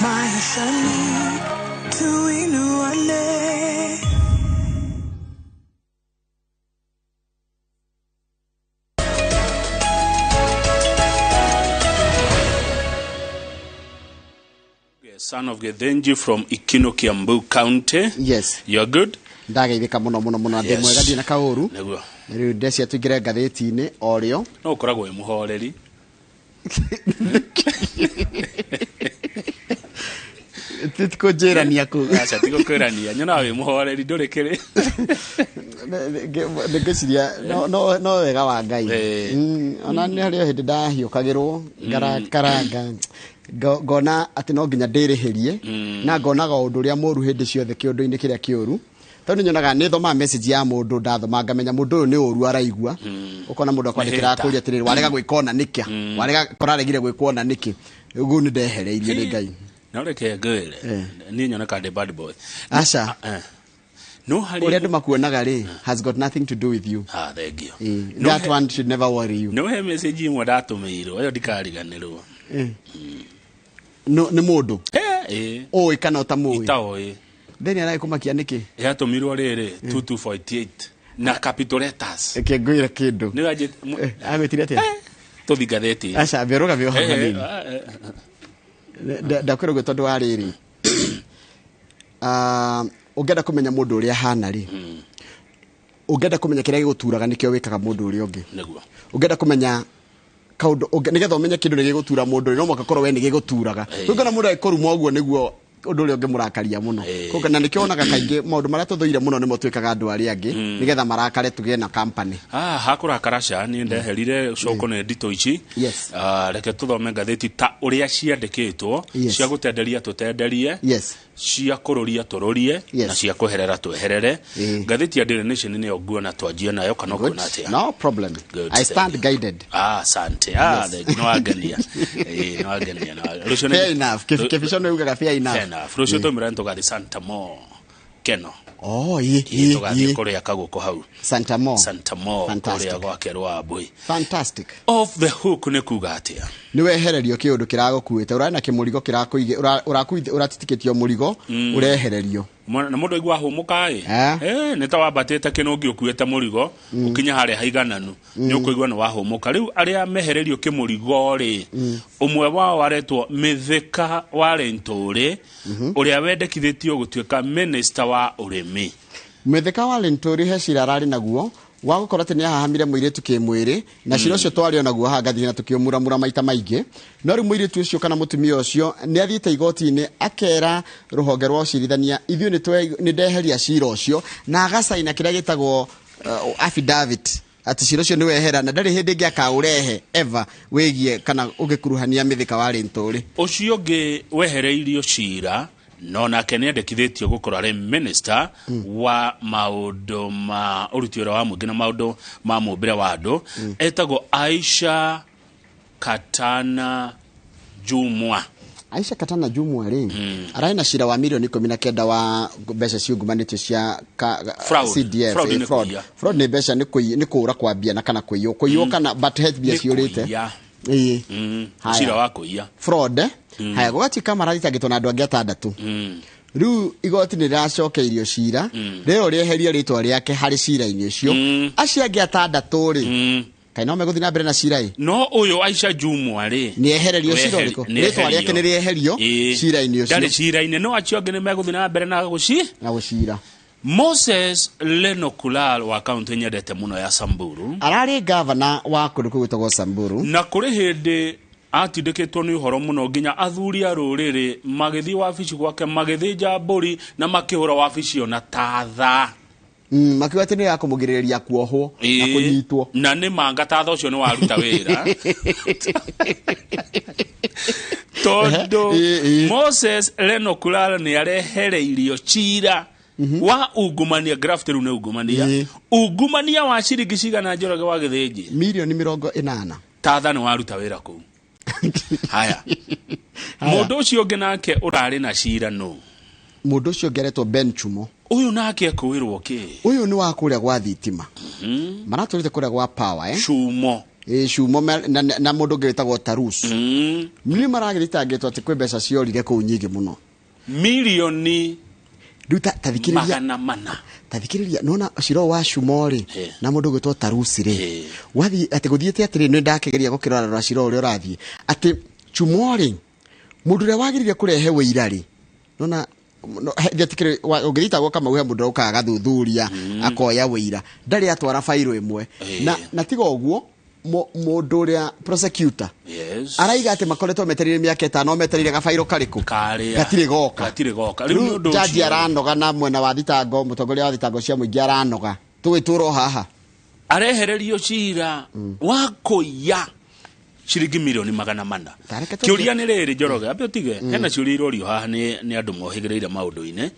maishani tuinuane. Son of Gethenji from Ikino, Kiambu County. Yes. You're good? Ndageithika muno ndi mwega ndi na kauru. Niguo. Riu ndecia tugire ngatheti-ini orio. No ukoragwo wi muhoreri. Titiko jerania ku. Acha tiko kwerania. Nyona wi muhoreri ndurikiri. Ndegeciria no wega wa Ngai. Ona ni hario hindi ndahiukagirwo ngarakaranga ngona ati no nginya ndirihirie na ngonaga undu uria muru hindi ciothe kiundu-ini kiria kiuru tondu nyonaga ni thoma message ya mundu ndathoma ngamenya mundu uyu ni uru araigua ukona mundu akwandikira akuri atiriri warega gwikona nikia warega koraregire gwikona niki ugu ni ndehereirie ni Ngai na ureke ngwire ni nyoneka the bad boy acha no hari uria ndu makuonaga ri has got nothing to do with you thank you that one should never worry you no he message imwe ndatumirwo ayo ndikariganirwo no ni mundu oi kana utamui itaoi theni arai kumakia niki yatumirwo riri 2248 na capital letters ngwire kindu ni aje agwitire atia tuthi ngatheti acha biroga bio hanini ndakwira gwe tondu wa riri ungenda kumenya mundu uria hana ri ungenda kumenya kiria giguturaga nikio wikaga mundu uria ungi niguo ungenda kumenya kaundu nigetha umenye kindu nigigutura mundu no mwaka korwo we nigiguturaga ngona mundu aikorumwa uguo niguo undu uri ngimurakaria muno kuko na nikionaga kaingi maundu maria tuthuire muno nimo twikaga andu aria angi nigetha marakare tugie na company hakurakara ca ni ndeherire coko ne ndito ici reke tuthome ngatheti ta uria ciandikitwo cia gutenderia tutenderie cia kururia tururie na cia kuherera tweherere ngatheti ya Daily Nation ni oguona twanjia nayo kana kuona atia no problem I stand guided asante no agania no agania no fair enough kefisho no yuga fair enough Rucio to miranto ga Santa Mo keno ye tugathie kuria kaguko hau Santa Mo kuria gwake rwa boy fantastic off the hook ne kuga atia ni wehererio kiundu kiragukuite urana kimurigo kirakuige uratitiketio murigo urehererio na mundu igwa humuka ni ta wabatete kinungi ukuite murigo ukinya hare haigananu ni ukuigwa ni wahumuka riu aria mehererio kimurigo ri umwe wao aretwo Mithika wa Lenturi uria wendekithitio gutuika minister wa urimi Mithika wa Lenturi he cirarari naguo wagukora ati ni ahahamire muiritu kimwiri na ciro cio twari onaguo hagathi na tukiumuramura maita maingi no ri muiritu ucio kana mutumia ucio ni athiite igoti-ini akera ruhonge rwa ucirithania ithuĩ ni ndeheria ciro ucio na agacaina kiria gitagwo affidavit ati ciro cio ni wehera na ndari hindi ngiaka urehe ever wigie kana ugikuruhania Mithika wa Lenturi ucio ngi wehereirio cira no nake ni endekithitio gukora ari minister wa maundu ma urutio wa mugi na maundu ma mumbire wa andu etagwo Aisha Katana Jumwa ri arai na cira wa milioni 19 wa mbeca ciungumanitio cia CDF fraud ni mbeca ni kuura kwa bia na kana kuiyo kana but health bia ciurite cira wa kuiya fraud haya gwatika marathitangitwo na andu angi 6 riu igoti ni racokeirio cira rero rieheria ritwa riake hari cira-ini ucio acio angi 6 ri kaina meguthi na mbere na cira no uyu Aisha Jumwa ri ni ehererio cira uriko ritwa riake ni rieherio cira-ini ucio ndari cira-ini no acio angi ni meguthi na mbere na gucira Moses Lenokulal wa kaunti nyendete muno ya Samburu arari governor wa kundu gwitagwo Samburu na kuri hindi atindikitwo ni uhoro muno nginya athuri a ruriri magithi wabici gwake magithinja mburi na makihura wabici ona tatha makiwa tene ya kumugiriria kuohwo na kunyitwo na ni manga tatha ucio ni waruta wira todo Moses Lenokulal ni arehereirio cira wa ungumania graft ru ne ungumania wa ciringi cigana Njoroge wa githinji milioni 40 tatha ni waruta wira ku haya mundu ucio ngi nake urari na cira no mundu ucio ngeretwo Ben Chumo uyu nake akuwirwo ki uyu ni wa kuria gwa thitima maraturite kuria gwa power Chumo Chumo na mundu ngeretagwo Tarus ni maragithitangitwo ati kwi mbeca ciorire ku nyingi muno milioni duta tathikiriria nona ciro wa Shumori na mundu gwitwo Tarusi ri wathi ati guthiete atiri ni ndakigeria gukirora ciro uri urathie ati Shumori mundu ria wagirire kurehe wĩira nona thitikiri ungirita gwa kama we mundu ukaga thuthuria akoya wĩira ndari atwara fairo imwe na tiga uguo mundu ria prosecutor araiga ati makoretwo meterire miaka 5 meterire gafairo kariku gatire goka riu mundu jaji aranoga na mwena wa thitango mutongoria wa thitango cia muingi aranoga tuwituro haha arehererio cira wa kuiya ciringi milioni 400 kiuria ni riri Njoroge abe utige hena ciuria irorio haha ni andu mohigireire maundu-ini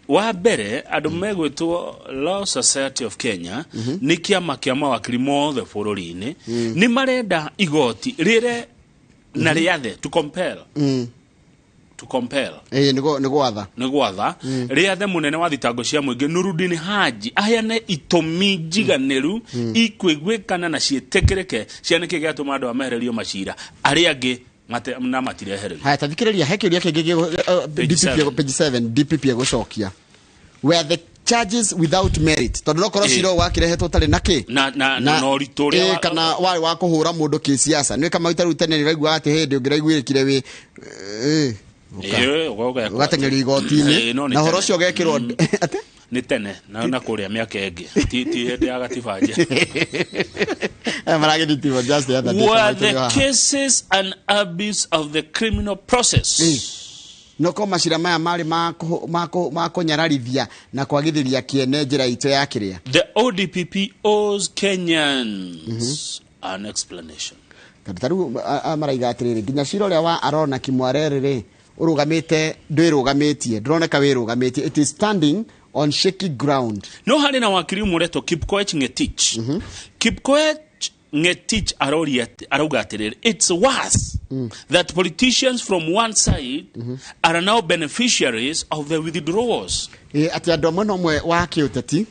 wa mbere andu megwitwo Law Society of Kenya ni kiama kia mawakili mothe bururi-ini ni marenda igoti rire na riathe to compel ni gwatha riathe munene wa thitango cia muingi Nurudini Haji aheane itumi njiganiru ikwigwikana na cietekirike cianike giatuma andu amehererio macira aria angi na matirehererio haya tathikiriria hekiria kingi page 7 DPP gucokia where the charges without merit tondu no korwo ciro wakirehetwo tari naki na oritoria kana wari wa kuhura mundu kisiasa ni kama itaru tene ni raigwa ati hindi ungiraigwirikire wi ugateng'erio igoti-ini na horo cio gekirwo ati ni tene na kuria miaka ingi ti hindi ya gatiba nje maragithitimo just the other day were the cases and abuse of the criminal process no ko macira maya mari mako nyararithia na kwagithiria kiene njira ito ya kiria. The ODPP owes Kenyans an explanation. Kataru amaraiga atiriri ginya cira uria wa arona Kimwarere urugamite ndwirugametie ndroneka wirugametie, it is standing on shaky ground. No hari na wakiri mureto Kipkoech Ngetich. Kipkoech Ngetich arauga atiriri, it's worse that politicians from one side are now beneficiaries of the withdrawals. Ati andu amwe no mwe wa kiuteti.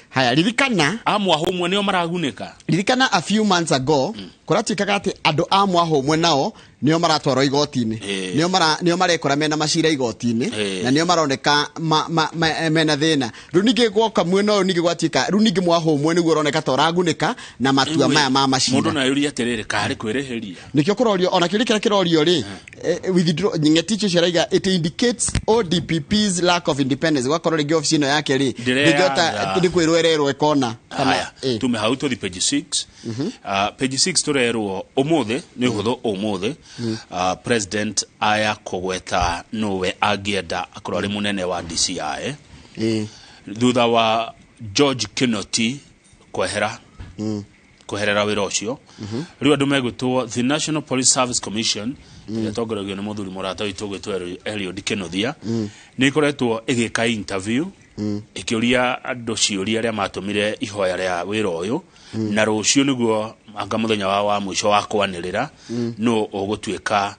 Haya ririkana amwa homwe nio maraguneka. Ririkana a few months ago kuratuikaga ati andu amwa homwe nao nio maratwarwo igoti-ini, nio marekora mena macira igoti-ini, na nio maroneka mena thina. Riu ningi gwoka mwena uyu ningi gwatuika riu ningi mwa homwe niguo roneka toraguneka na matua maya ma macira. Mundu na yuri atiriri kari kwireheria. Nikio kurorio ona kirikira kirorio ri withdraw Ngetich ciraiga it indicates ODPP's lack of independence. Gwakorwo ringi office ino yake ri ndigota ndikwirwererwo ekona. Haya tume hau to the page 6. Page 6 turerwo umuthe ni hutho umuthe president aya kugweta nowe agienda akorori munene wa DCI thutha wa George Kinoti kweherera wira ucio. Riu andu megutwo the National Police Service Commission yatongoragio ni muthuri murata witu gwitwo Eliud Kinothia ni koretwo igika interview ikiuria andu ciuria aria matumire ihoya ria wira uyu na rucio niguo anga muthenya wa mwisho wa kwanirira no ugutuika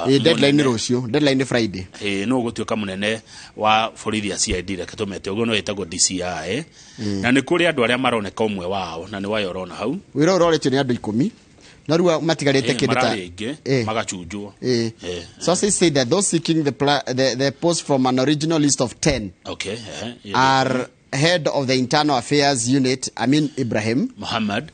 deadline rucio, deadline Friday. No ugutuika munene wa borithi ya CID reketumete uguo no yetagwo DCI na ni kuri andu aria maroneka umwe wao na ni wayo rona hau wira uroretio ni andu 10 na riu matigarite kidita magachunjwo. So they say that those seeking the post from an original list of 10 are head of the internal affairs unit Amin Ibrahim Muhammad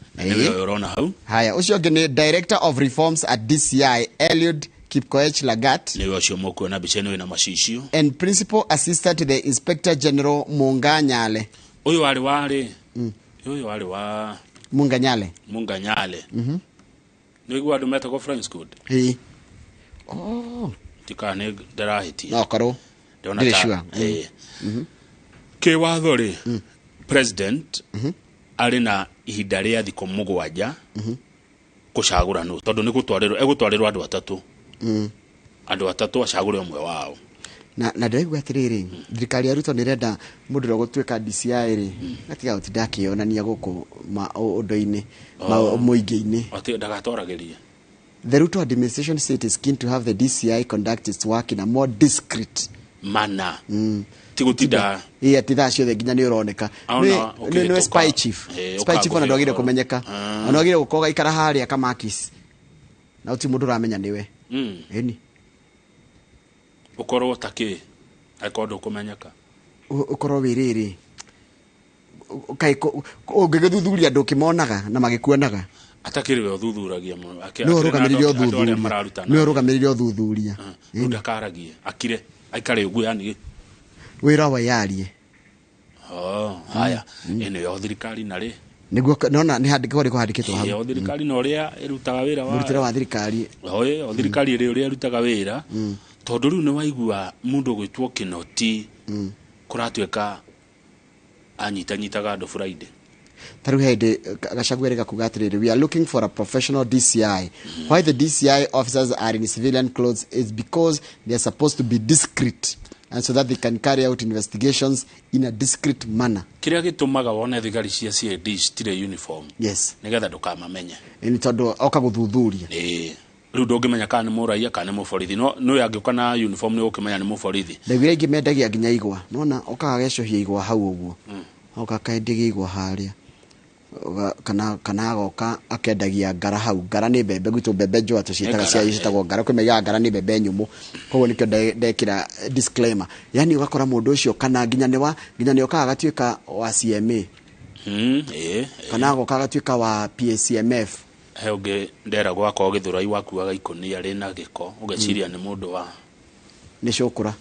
rona hau. Haya ucio ngene director of reforms at DCI Eliud Kipkoech Lagat ni wacio moko na biceno ina macicio and principal assistant to the inspector general Munganyale. Uyu wali wa Munganyale ni gwa andu metagwo French code. Tikane darahiti no karo ndishwa ke watho ri president ari na ihinda ria thiko mugwanja kucagura no tondu ni gutwarirwo andu atatu acagure umwe wao na ndiraigua atiriri thirikari ya Ruto nirenda mundu ro gutuika DCI ri atiga utindakionania guku undu-ini muingi-ini ati ndagatoragerie. The Ruto administration said is keen to have the DCI conduct its work in a more discreet manner. Tigutida titha ciothe nginya ni uroneka ni spy chief ona ndogire kumenyeka ona ogire gukoga ikara haria kamakis na uti mundu ramenya niwe eni ukorwo taki aikondo kumenyeka ukorwo wiriri ukaiko ungigithuthuria andu kimonaga na magikuonaga atakiriwe uthuthuragia no rugamiririo uthuthuria ndakaragie akire aikare ugu yani wira wa yarie. Haya ene yo thirikari na ri niguo nona ni handikore ko handikitwo hau yo thirikari no ria irutaga wira wa murutira wa thirikari yo thirikari ri uria irutaga wira tondu riu ni waigua mundu gwitwo Kinoti kuratuika anyitanyitaga andu Friday. Taru hede gashagwere gakuga atiriri we are looking for a professional DCI. Why the DCI officers are in civilian clothes is because they are supposed to be discreet and so that they can carry out investigations in a discreet manner. Kiria gitumaga wone thigari cia CID stile uniform. Yes. Nigetha ndukamamenye. Ni tondu oka guthuthuria. Riu ndungimenya kana ni muraia kana ni muborithi no yangiuka na uniform ni ukimenya ni muborithi. Ndagire ingi mendagia nginya igwa. Nona oka gacohia igwa hau uguo. Oka kaendagia igwa haria. Kana agoka akendagia ngara hau. Ngara ni bebe gwitu bebe njwa tuciitaga cia icitagwo ngara kwimenya ngara ni bebe nyumu. Koguo nikio ndekira disclaimer. Yani ugakora mundu ucio kana nginya ni okaga gatuika wa CMA. Kana agoka gatuika wa PSMF. He ungi ndera gwakwa githurai wakuaga ikoni ari na giko ugeciria ni mundu wa ni cukura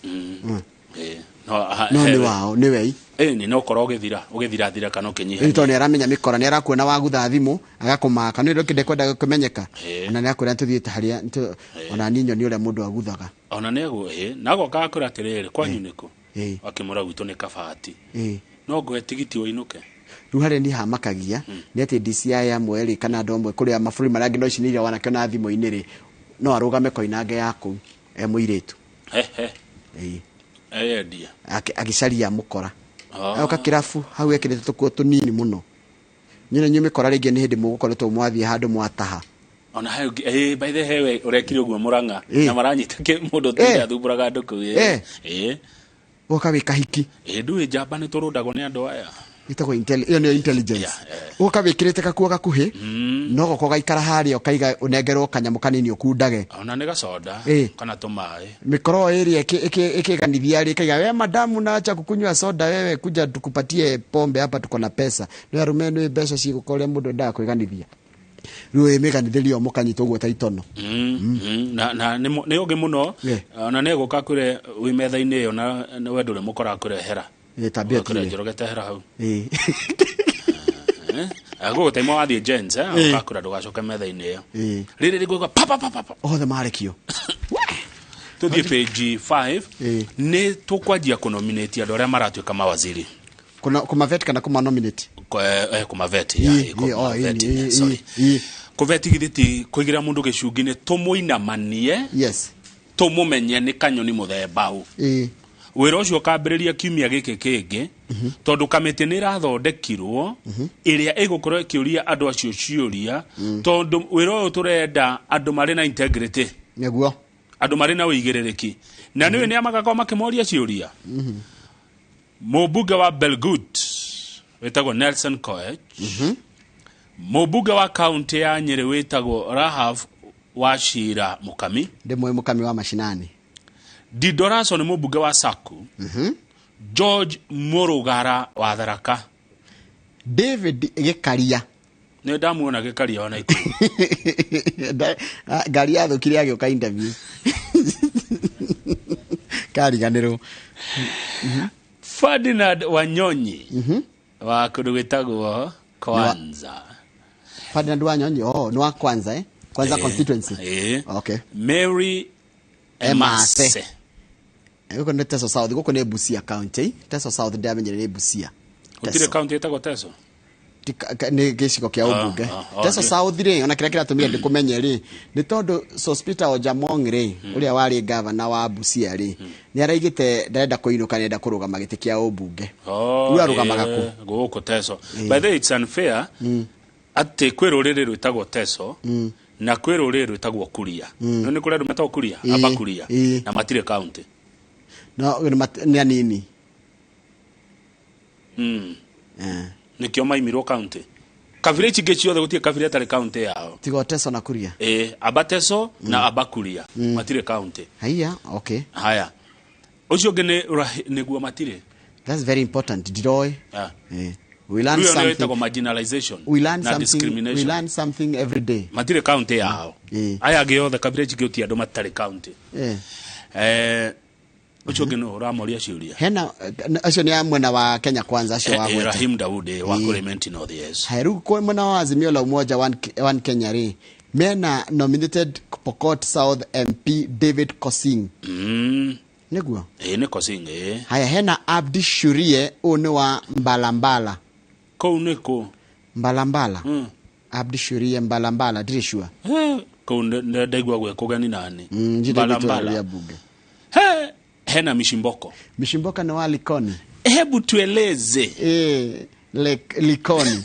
no ni wao ni wei ni no koro ugithira kana kinyiha ito ni aramenya mikora ni arakuona wagutha thimu agakumaka ni rokinde kwenda kumenyeka ona ni akwira tuthiite haria ona ninyo ni ule mundu aguthaga ona nego nago gakura atiriri kwanyu niko akimura gwitũ nĩ kabati no ngwe tigiti ũinũke rĩu harĩa ni hamakagia nĩ atĩ DCI amwe rĩ kana andũ amwe kũrĩa mabũrũri marĩa angĩ no icinĩire wanakĩona thimũ-inĩ rĩ no arũgame koinange yaku mũirĩtu endia agicaria mukora oka kirafu hau ekirete tukuo tunini muno nyine nyume kora rĩngĩ nĩ hĩndĩ mũgũkoretwo mwathie handũ mwataha ona hayo by the way urekire uguo Murang'a na maranyita mũndũ tĩra thumburaga andũ kũu woka wika hiki nduĩ njamba nĩ tũrũndagwo nĩ andũ aya itagwo intelligence woka wikirite kakuo gakuhi no goko gaikara haria ukaiga unengerwo kanyamũ kanini ukundage ona nĩ gacoda kana tumaĩ mikoro area ikiganithia ri kaiga we madamu na acha kukunywa soda wewe kuja tukupatie pombe hapa tuko na pesa no arumeno mbeca cigukore mundu nda kwiganithia rĩu meganithirio mukanyitwo gwo ta itono na nĩ oge muno ona nĩ gũka kure wi metha-inĩ ĩyo na wendo rĩ mukora kurehera tabia kure njorogete hera hau ago taimo athi gens ukakura ndugacoke metha-inĩ ĩyo rĩrĩ rĩgũka papa othe marekio tuthie page 5 nĩ tukwanjia kunominate andũ arĩa maratuĩka mawaziri kumavet kana kumanominate kumaveti sorry kuveti githiti kuigira mundu gicungi-inĩ tumuinamanie tumumenye ni kanyoni muthemba u wira ucio kambĩrĩria kiumia gĩkĩ kĩngĩ tondu kamĩtĩ nĩ irathondekirwo ĩrĩa ĩgũkorwo ĩkĩũria andũ acio ciũria tondu wira ũyũ tũrenda andũ marĩ na integrity nĩguo andũ marĩ na ũigĩrĩrĩki na nĩwe nĩ amagakorwo makĩmoria ciũria mũmbunge wa Belgut wetagwo Nelson Koech mũmbunge wa kaunti ya Nyeri wetagwo Rahab Wachira Mukami ndemwe Mukami wa mashinani Didoraso ni mũmbunge wa Saku George Murugara wa Tharaka David Gikaria nĩ ndamuona Gikaria ona iku ngari yathũkire agĩũka interview kariganĩrwo Ferdinand Wanyonyi wa kũndũ gwĩtagwo Kwanza Ferdinand Wanyonyi no wa Kwanza Kwanza constituency okay Mary Emase guko nĩ Teso South guko nĩ Busia county Teso South ndamenyere nĩ Busia utire county etagwo Teso nĩ gĩcigo kĩa ũmbunge Teso South rĩ ona kĩrĩa kĩratũmire ndĩkũmenye rĩ nĩ tondũ Sospita Ojamong rĩ ũrĩa warĩ governor wa Busia rĩ nĩ araigĩte ndarenda kũinũka nenda kũrũgama gĩtĩ kĩa ũmbunge rĩu arũgamaga kũ gũkũ Teso by the way it's unfair atĩ kwĩ rũrĩrĩ rwĩtagwo Teso na kwĩ rũrĩrĩ rwĩtagwo Kuria no nĩ kũrĩa andũ metagwo Kuria aba Kuria na matirĩ county no nĩ anini nikio maimirwo county kabire ici ciothe gutie kabire tari county yao tigo Teso na Kuria aba Teso na aba Kuria matire county haya okay haya ucio ngene niguo matire that's very important diroi we learn something marginalization we learn something every day matire county yao aya giothe kabire ici gutie andu matari county ucio ngene uramoria ciuria hena acio ni amwe na wa Kenya Kwanza acio wa Rahim Daudi wa Clement North yes hairu kwa mwana wa Azimio la Umoja one Kenya ri mena nominated Pokot South MP David Kosing niguo ni Kosing haya hena Abdi Shurie one wa Mbalambala ko niko Mbalambala Abdi Shurie Mbalambala dirishua ko ndegwa gwe kugani nani Mbalambala ya buge hena Mishimboka na Likoni hebu tueleze Likoni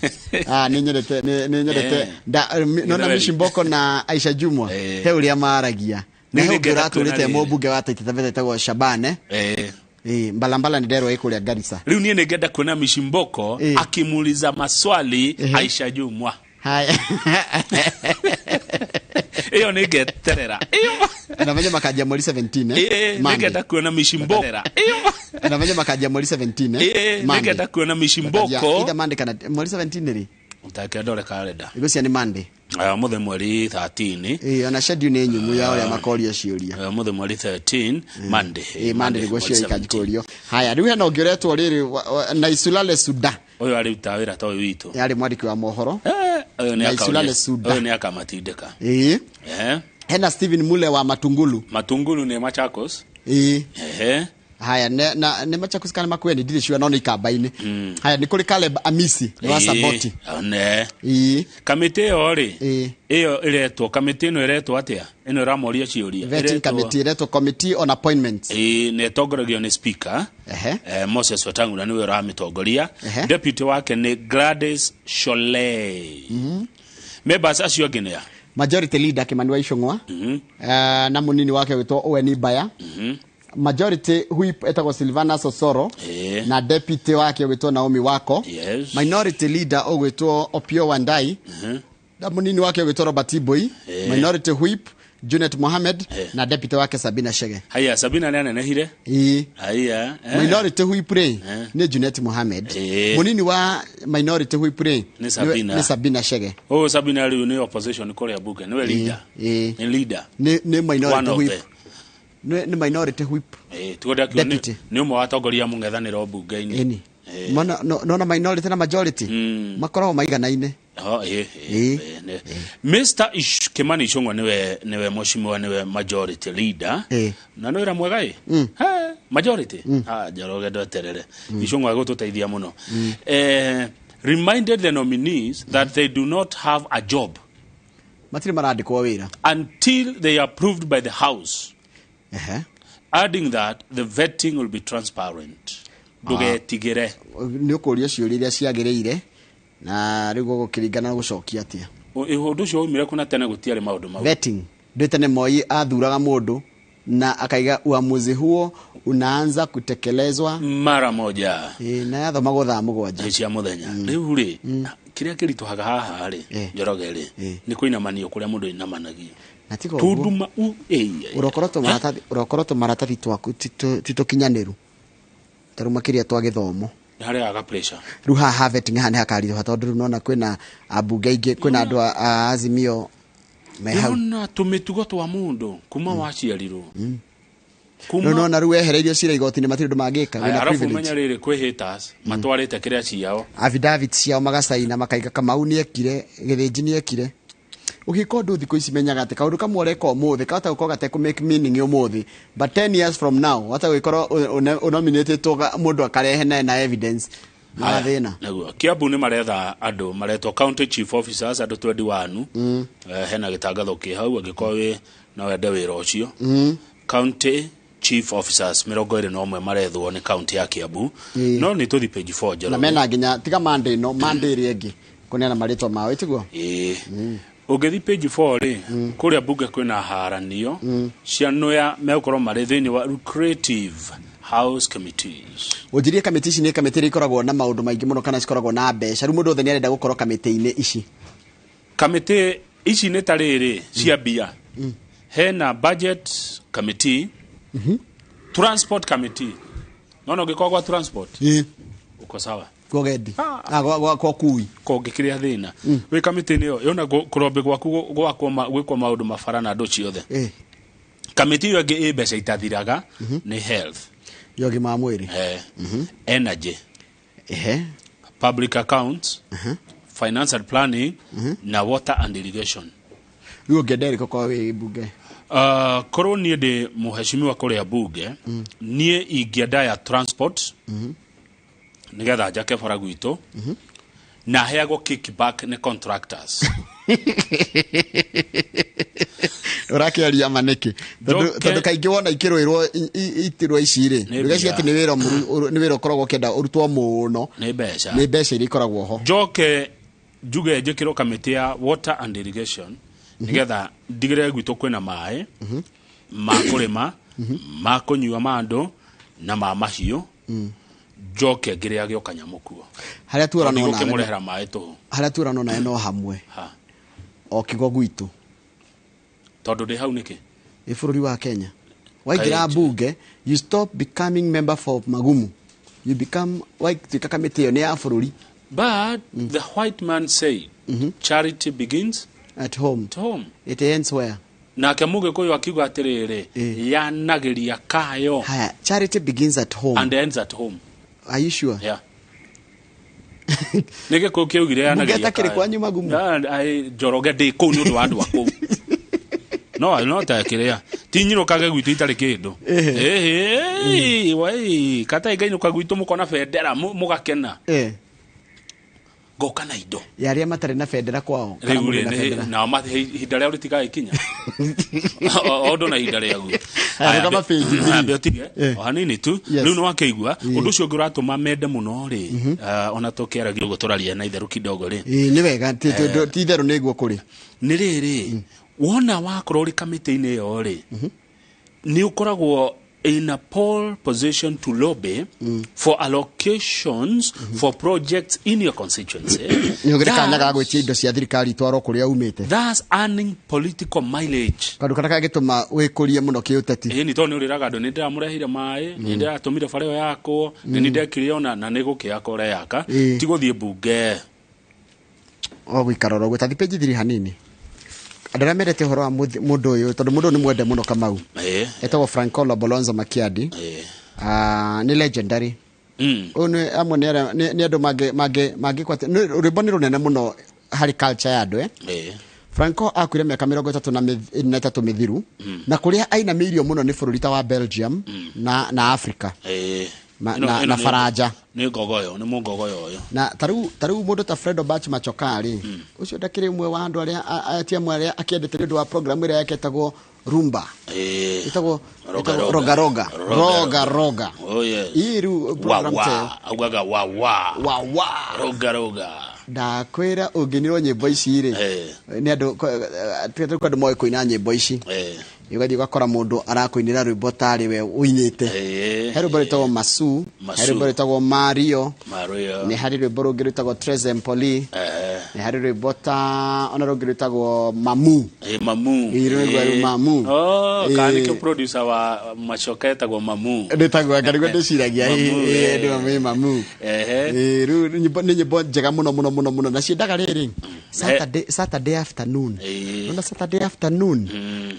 ninyerete nona Mishimboko na Aisha Jumwa he uria maragia ne ngiraturite mũmbunge wa Taita Tagwo Shabane Mbalambala ni derwa ikuria Garissa riu nie ningenda kuona Mishimboko akimuuliza maswali Aisha Jumwa haya iyo ningeterera anafanya makaji ya mwezi 17 ningenda kuona Mishimboko anafanya makaji ya mwezi 17 ningenda kuona Mishimboko ida Monday kana mwezi 17 ri utake dole kalenda igosia ni Monday muthe mweri 13 ona schedule ni nyumu yao ya makoria ciuria muthe mweri 13 Monday Monday go cio ikajikorio haya riu hena ongeretwo riri na Isulale Suda oyo ari utawira to witu yari mwandiki wa mohoro na Isulale Suda oyo ni akamatindika hena Steven Mule wa Matungulu ni Machakos haya ne Machakos kana makweni ndire ciwa no ni kambaini haya ni kuri Caleb Amisi wa Saboti kamite ori iyo iretwo kamite no iretwo atia ino ramoria ciuria vetting committee iretwo committee on appointments ne tongoragio ni speaker Moses Wetangula niwe ramitongoria deputy wake ni Gladys Shole members acio nginya majority leader Kimani wa Icung'wa na munini wake witwa Owen Baya majority whip etagwo Silvana Sosoro na deputy wake witwa Naomi Wako minority leader ogwitwo Opio Wandai na munini wake witwa Robert Iboi minority whip Junet Mohamed na deputy wake Sabina Shege haya Sabina nene nehire haya minority whip ni Junet Mohamed munini wa minority whip ni Sabina Shege Sabina ali ni opposition kole ya bunge ni leader ni leader ni minority whip ni minority whip tugoda ni umwe watongoria mungethaniro bunge-ini no minority na majority makoragwo maiganaine Mr. Kimani Icung'wa niwe mheshimiwa niwe majority leader na no ira mwega majority jaroge ndoterere Icung'wa gututeithia muno reminded the nominees that they do not have a job matiri marandikwo wira until they are approved by the house adding that the vetting will be transparent ndugetigire ni ukuria ciuria ciagiriire na rigo gukiringana gucokia atia ihundu cio umire kuna tene gutiare maundu mau vetting ndetene Moi athuraga mundu na akaiga uamuzi huo unaanza kutekelezwa mara moja na yathomagwo thaa mugwanja cia muthenya riu ri kiria kirituhaga haha ri njoroge ri ni kuinamanio kuria mundu inamanagio tuduma urokoroto maratathi twaku titukinyaniru taruma kiria twa githomo hari aga pressure ruha havet ngahane hakari tondu nona kwina abunge ingi kwina andu a Azimio mehau nona tumitugo twa mundu kuma waciarirwo nona ruwe hereirio cira igoti-ini matindu mangika wina privilege arafu menya riri kwi haters matwarite kiria ciao affidavit ciao magacaina makaiga Kamau ni ekire githinji ni ekire ukiko ndu thiko ici menyaga ati kaundu kamwe reka umuthi kata uko gate ku make meaning umuthi but 10 years from now wata wikorwo nominated to mundu akarehe na evidence na thina naguo Kiambu ni maretha andu maretwo county chief officers andu 21 hena gitangatho ki hau agikowe na wende wira ucio county chief officers 21 marethwo ni county ya Kiambu no ni tuthi page 4 jero na mena nginya tiga Monday ri engi kunena maritwa mao itiguo ugethi page 4 ri kuria bunge kwina haranio cianoya mekorwo mari thini wa lucrative house committees ujirie committee ni committee ikoragwo na maundu maingi muno kana cikoragwo na mbeca ru mundu theni arenda gukorwo committee-ini ici committee ici ni tariri cia bia hena budget committee transport committee no gikogwa transport uko sawa gogendi gwa kui kongikiria thina wi committee niyo yona kurombe gwaku gwikwa maundu mafara na ndu ciothe committee yo ngi mbeca itathiraga ni health yogi ma mwiri energy public accounts financial planning na water and irrigation yo gederi ko wi bunge korwo nie ndi muheshimiwa kuria bunge nie ingienda ya transport nigetha njake bara gwitũ na heagwo kickback ni contractors urakiaria maniki tondu kaingi wona ikirwirwo itirwo ici ri ndigaci ati ni wira koragwo kenda urutwo muno ni mbeca iri ikoragwo ho njoke njuge njikirwo committee ya water and irrigation nigetha ndigire gwitũ kwina maĩ ma kurima ma kunyua mandu na ma mahiũ njoke ngiria gyo kanyamukuo haria tuora no na kimurehera maĩ tu haria tuora no na eno hamwe o kigo gwitu tondu ndi hau niki bururi wa Kenya waigira bunge you stop becoming member for Magumu you become waika committee ne ya bururi but the white man say charity begins At home. It ends where? Nake Mugikuyu akiuga atiriri yanagiria kayo. Haya, charity begins at home and ends at home. Are you sure? Yeah. Nige ko kiugire yanagiria kayo. Mugeta kiri kwanyu magumu. Ai joroge de ko ni undu andu ako. No ta kiria. Tinyiro kage gwitu itari kindu. Wai kata igainu kagwitu mukona federa mugakena. Goka na indo yaria matare na federa kwao na ma hinda ria uritiga ikinya ondo na hinda ria gu kama beotige hanini tu riu no wakeigua undu ucio nguratuma mende muno ri ona tukeragia guturaria na itheru kidogo ri ni wega ti itheru niguo kuri ni riri wona wakorwo ri kamiti-ini yo ri ni ukoragwo in a pole position to lobby for allocations for projects in your constituency. That's earning political mileage. Ni to ni uriraga andu ni ndiramurehire mai ni ndiratumire bareo yako ni ndekiriona na ni gukia kore yaka ti guthie bunge gwikaroro gwita thipeji thiri hanini andara merete horo wa mundu uyu tondu mundu ni mwende muno Kamau etagwo Franco Bolonzo Makiadi ni legendary one amwe ni andu mage kwate rwimbo runene muno hari culture ya andu Franco akwire miaka 33 mithiru na kuria aina mirio muno ni bururi ta wa Belgium na Africa na Faraja ni gogoyo ni mugogoyo yo na taru mundu ta Fredo Bach Machokari ucio ndakire mwe wa andu aria atia mwe aria akiendete ndu wa program ira yake etagwo rumba etagwo roga oh yes iru program te augaga roga ndakwira unginirwo nyimbo ici ri ni andu andu moe kuina nyimbo ici yugathi gakora mundu arakuinira rwimbo tari we uinite he rwimbo rwitagwo Masu he rwimbo rwitagwo Mario ni hari rwimbo rungi rwitagwo Treze Empoli ni hari rwimbo ta ona rungi rwitagwo Mamu Mamu kani ke producer wa Machoka etagwo Mamu ndetagwo akarigwo ndiciragia ndi Mamu ni nyimbo njega muno na ciendaga riri Saturday afternoon ona Saturday afternoon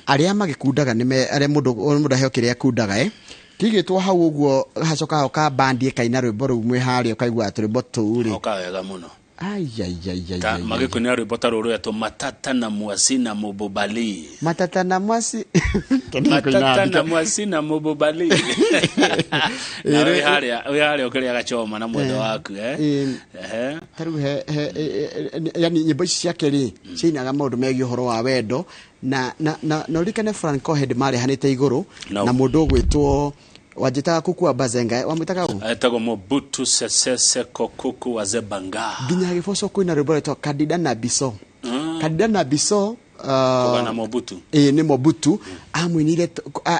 aria kundaga nime are mundu ahokire akundaga kigitwo hau uguo hacoka hoka bandi kaina rwimbo rumwe hari ukaigua aturimbo turi okawega muno ai magikunia rwimbo ta ruru eto matata na mwasi na mubobali matata na mwasi mubobali na we hari okere agachoma na mwendo waku taru yani nyimbo ciake ri cinaga maundu megi horo wa wendo na urikane Franco head mare hanite iguru na mundu gwitwo wajitaga kuku abazenga wamwitaga etagwo Mobutu Sese Seko Kuku wa Zebanga ginya gifoso kwina rwimbo to Kadida na Biso kugana Mobutu ni Mobutu amwinire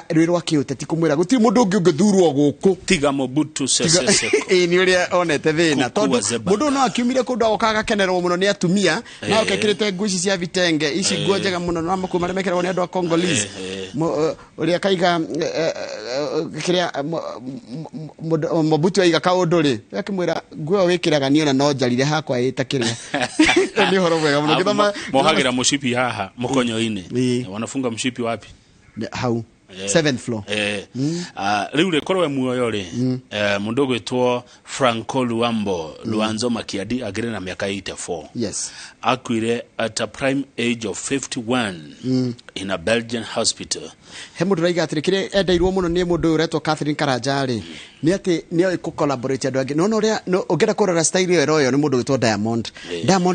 rwirwa kiuteti kumwira guti mundu ungi ungithurwo guku tiga Mobutu Sese Seko ni uria onete thina tondu mundu no akiumire kundu agokaga kenerwo muno ni atumia na okekirite nguci cia vitenge ici nguo njega muno na makuma remekerwo ni andu a Congolese uria kaiga kiria Mobutu aiga kaundu ri akimwira nguo wikiraga ni ona no njarire hakwa itakiria ni horo wega muno githoma mohagira mushipi haha mukonyo-ini wanafunga mshipi wapi hau 7th floor riu rekorwe muoyo ri mundu gwitwo Franco Luanzo Makiadi agire na miaka 84 yes akwire at a prime age of 51 in a Belgian hospital he mundu raiga atirikire endeirwo muno ni mundu uretwo Catherine Karanja ri ni ati ni ku collaborate andu angi no ria ungera kurora style yo ni mundu gwitwo Diamond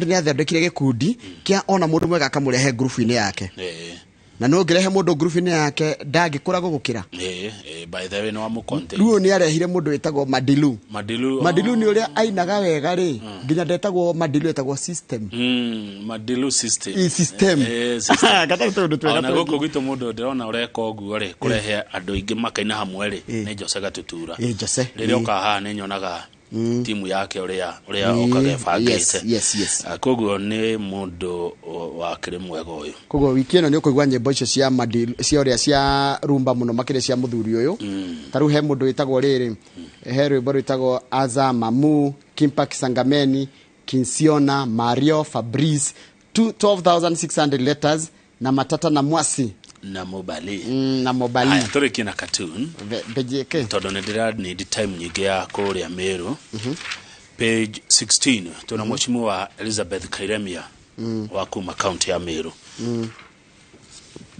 ni athondekire gikundi kia ona mundu mwega akamurehe group ini yake na no ngerehe mundu group-ini yake ndangikurago gukira by the way no amukonte ruo ni arehire mundu etagwo Madilu ni uria ainaga wega ri nginya ndetagwo Madilu etagwo system Madilu system kata tundu twega na goko gwito mundu ndirona ureka oguo ri kurehe andu ingi makaina hamwe ri ni Jose Gatutura riria ukaha ni nyonaga timu yake uria okagefagite yes koguo ni mundu wa kire mwega uyu koguo wiki ino ni ukuigwa nyimbo icio cia Madilu cia uria cia rumba muno makire cia muthuri uyu taru he mundu witagwo riri he rwimbo rwitagwo Azamamu Kimpa Kisangameni Kinsiona Mario Fabrice 12,600 letters na matata na mwasi na mobali na mobali aya tore kina cartoon bejeke todo need time nyingi ya kuria Meru page 16 tuna mheshimiwa wa Elizabeth Kairemia wa kuma county ya Meru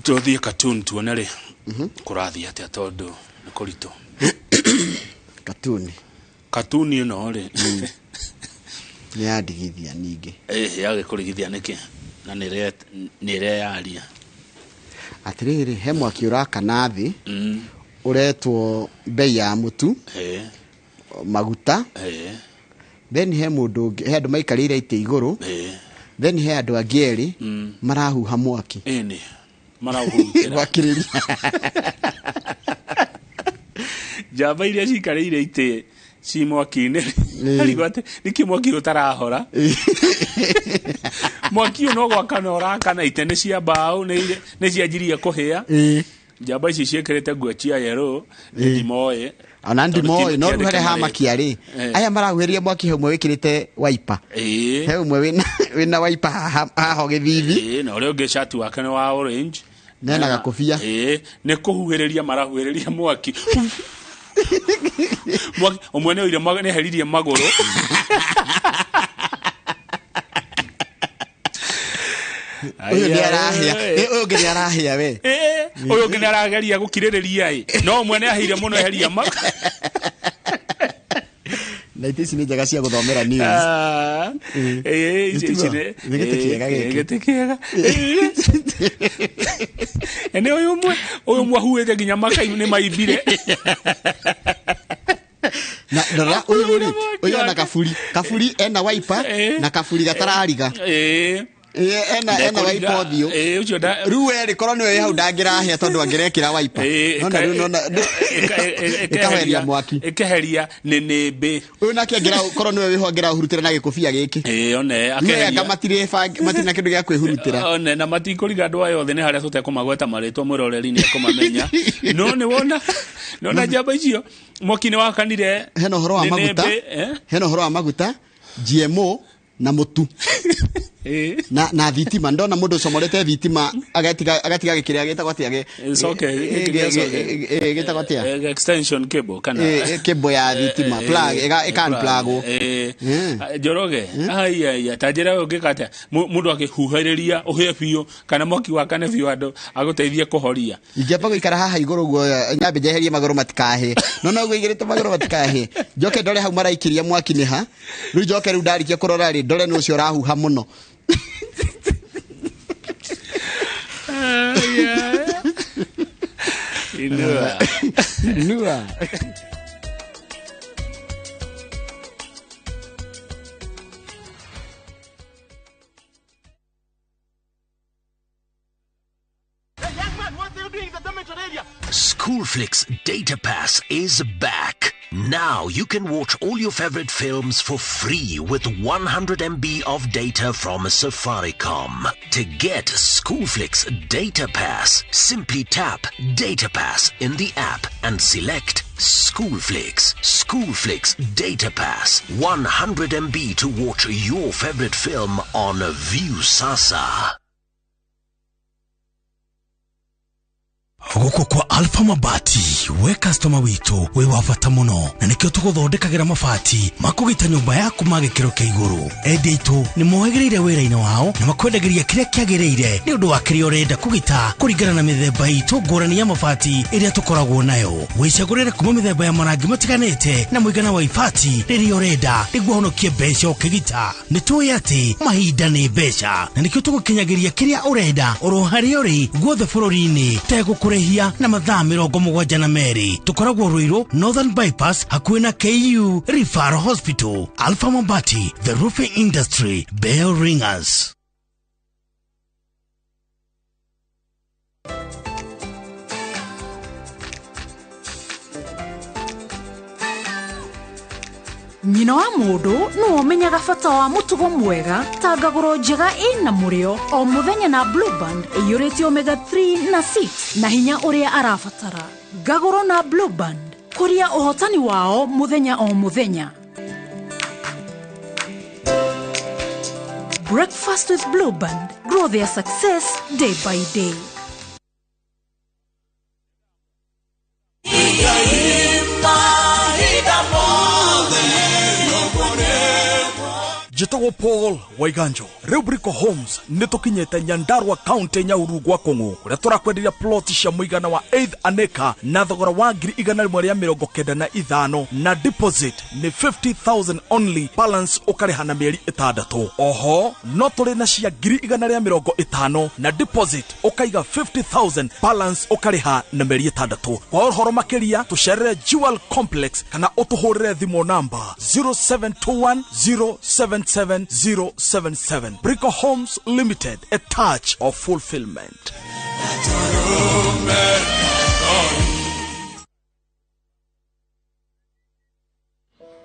tothie cartoon tuonere kurathi atia todo nikurito cartoon ino ri ni adigithia ningi yage kurigithia niki na nire yaria atiriri he mwaki uraka nathi uretwo bei ya mutu maguta then he mundu he andu maikarire ite iguru then he andu angieri marahuha mwaki ni marahuhira wakiriria jamba iria cikarire ite ci mwaki-ini arigwate niki mwaki utarahora mwaki no gwakana uraka na ite ni cia mbao ni cianjirie kuhia jamba ici ciekirite nguo cia yero ndimoe ona ndimoe no ruhare ha makiari aya marahuheria mwaki humwe wikirite wiper he umwe wina wiper haho githithi na ule ungi shati wake ni wa orange nena gakofia ni kuhuhereria marahuhereria mwaki mwaki omwene oire magane heririe magoro uyu ni arahia uyu ngi arahia we uyu ngi arageria gukiririria no mwene ahire muno heria magoro na itisi ni jaga cia guthomera news gete kiega ene uyu mwe huete ginya makai ni maibire na ndora uyu na kafuri ena wiper na kafuri gatarariga ena wiper othio ruwe rikorwo niwe hau ndangirahia tondu angirekira wiper nona ikaheria mwaki ikeheria nenebe uyu nake angira korwo niwe wiho angira hurutira na gikofia giki one akeheria matina kindu gya kwihurutira one na matikuriga andu ayo othe ni haria tutekumagweta maritwa mwiroreri ni akumamenya no ni wona jamba icio mwaki ni wakanire heno horo wa maguta GMO na mutu na thitima ndona mundu somorete thitima agatiga gikiria gitagwo atia gitagwo atia extension cable kana cable ya thitima plug ikan plug joroge aya tajira ugikata mundu akihuhiriria uhepio kana moki wakane vio ando aguteithie kuhoria ingeba guikara haha iguru guo nyambe jeherie magoro matikahe no guigirite magoro matikahe njoke ndore hau maraikiria mwaki ni ha riu njoke riu ndarikia kurora ri ndore ni ucio rahuha muno Inua. Schoolflix Data Pass is back. Now you can watch all your favorite films for free with 100 MB of data from Safaricom. To get Schoolflix Data Pass, simply tap Data Pass in the app and select Schoolflix. Schoolflix Data Pass. 100 MB to watch your favorite film on View Sasa. Guko kwa Alpha Mabati we customer witu we wafata muno na nikyo tuguthondekagira mabati makugita nyumba yaku magikiro kia iguru editu ni mohegereire wira-ini wao na makwendagiria kiria kiagireire ni undu wa kiria urenda kugita kuringana na mithemba itu ngurani ya mabati iria tukoragwo nayo wicagurire kuma mithemba ya marangi matiganite na muigana wa ibati riria urenda niguo honokie mbeca ukigita ni tuwi ati mahinda ni mbeca na nikyo tugukinyagiria kiria urenda oro haria uri guothe bururi-ini tegukure na mathaa 72 tukoragwo Ruiru Northern Bypass hakuhi na KU Referral Hospital. Alpha Mabati, the roofing industry, bell ringers. Nyina wa mundu no omenyaga bata wa mutugo mwega ta ngaguro njega ina murio o muthenya na Blue Band iyurĩtio omega 3 na 6 na hinya uria arabatara. Ngaguro na Blue Band kuria uhotani wao muthenya o muthenya. Breakfast with Blue Band. Grow their success day by day. Jitago Paul Waiganjo Rubrico Homes nitukinyete Nyandarua County Nyahururu gwa Kongo kuria turakwenderia plot cia muigana wa 8 aneka na thogora wa 195 na deposit ni 50,000 only, balance ukariha na mieri 6. Oho no turi na cia 150 na deposit ukaiga 50,000, balance ukariha na mieri 6. Kwa uhoro makiria tucerere Jewel Complex kana utuhurire thimo namba 0721077077. Brico Homes Limited, a touch of fulfillment.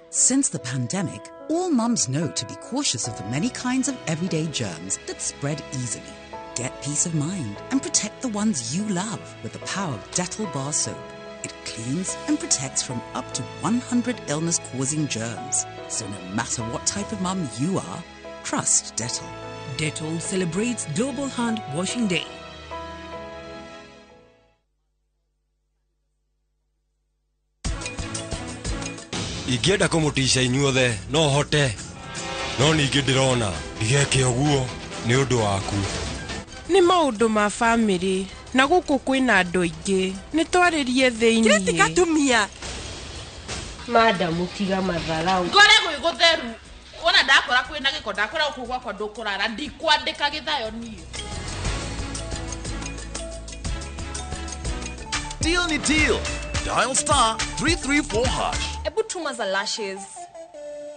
Since the pandemic, all mums know to be cautious of the many kinds of everyday germs that spread easily. Get peace of mind and protect the ones you love with the power of Dettol bar soap. It cleans and protects from up to 100 illness-causing germs. So no matter what type of mum you are, trust Dettol. Dettol celebrates Global Hand Washing Day. Ingĩenda kũmũticia inyuothe no hote, no ningĩ ndĩrona ndigeke ũguo nĩ ũndũ waku. Nĩ maũndũ ma family na gũkũ kwĩna andũ aingĩ nĩ twarĩrie thĩinĩ. Kiriti katumia Madam tiga matharau. Ngore gwĩgũtheru ona ndakora kwĩna gĩko ndakora gũkũ gwakwa ndũkũrara ndikwandĩka gĩthayo niĩ. Deal ni deal. Dial *334#. Ebu tuma za lashes.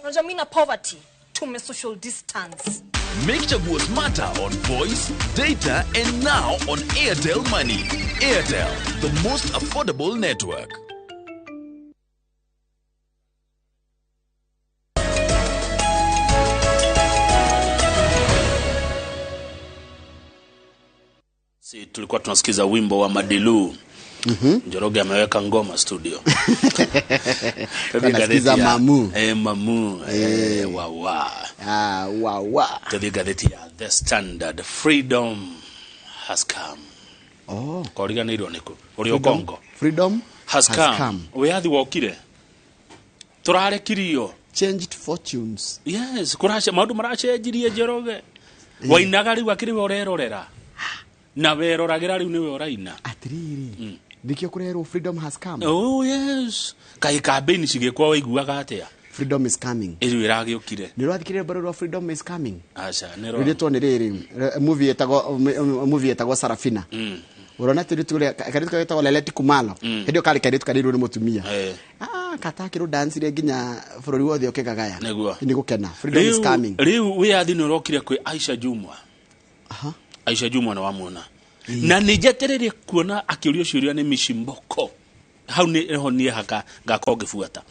Unajua mimi na poverty. Tume social distance. Make chaguo smarter on voice, data, and now on Airtel Money. Airtel, the most affordable network. Si tulikuwa tunasikiza wimbo wa Madilu. Njoroge ameweka ngoma studio. Tunasikiza Mamu. Mamu. Wawa. Wawa. Tadi gazeti ya The Standard. Freedom has come. Oh. Koriga niro niko. Uri Kongo. Freedom has come. Weathi wokire. Turare kirio. Changed fortunes. Yes. Kurasha maundu maracenjirie Njoroge. Wainaga riu akiri orerorera. Na weroragira riu niwe oraina. Atiriri. Dikio kurero freedom has come. Oh yes. Kai campaign cigekwa waiguaga atia. Freedom is coming. Iri iragiukire. Nirathikire barua freedom is coming. Acha nero. Ririto ni riri movie etagwo Sarafina. Urona tiritu karitu kaita waleleti kumalo. Hedio kali karitu kariru ni mutumia. Katakiro dance ire ginya furori wothe okegagaya. Ni gukena. Freedom is coming. Riu we athi no rokire kwi Aisha Jumwa. Aha. Aisha Jumwa na wamuna. Na nijetererie kuona akiurio ciuria ni Mishimboko. Hau ni honie haka ngakongifuata.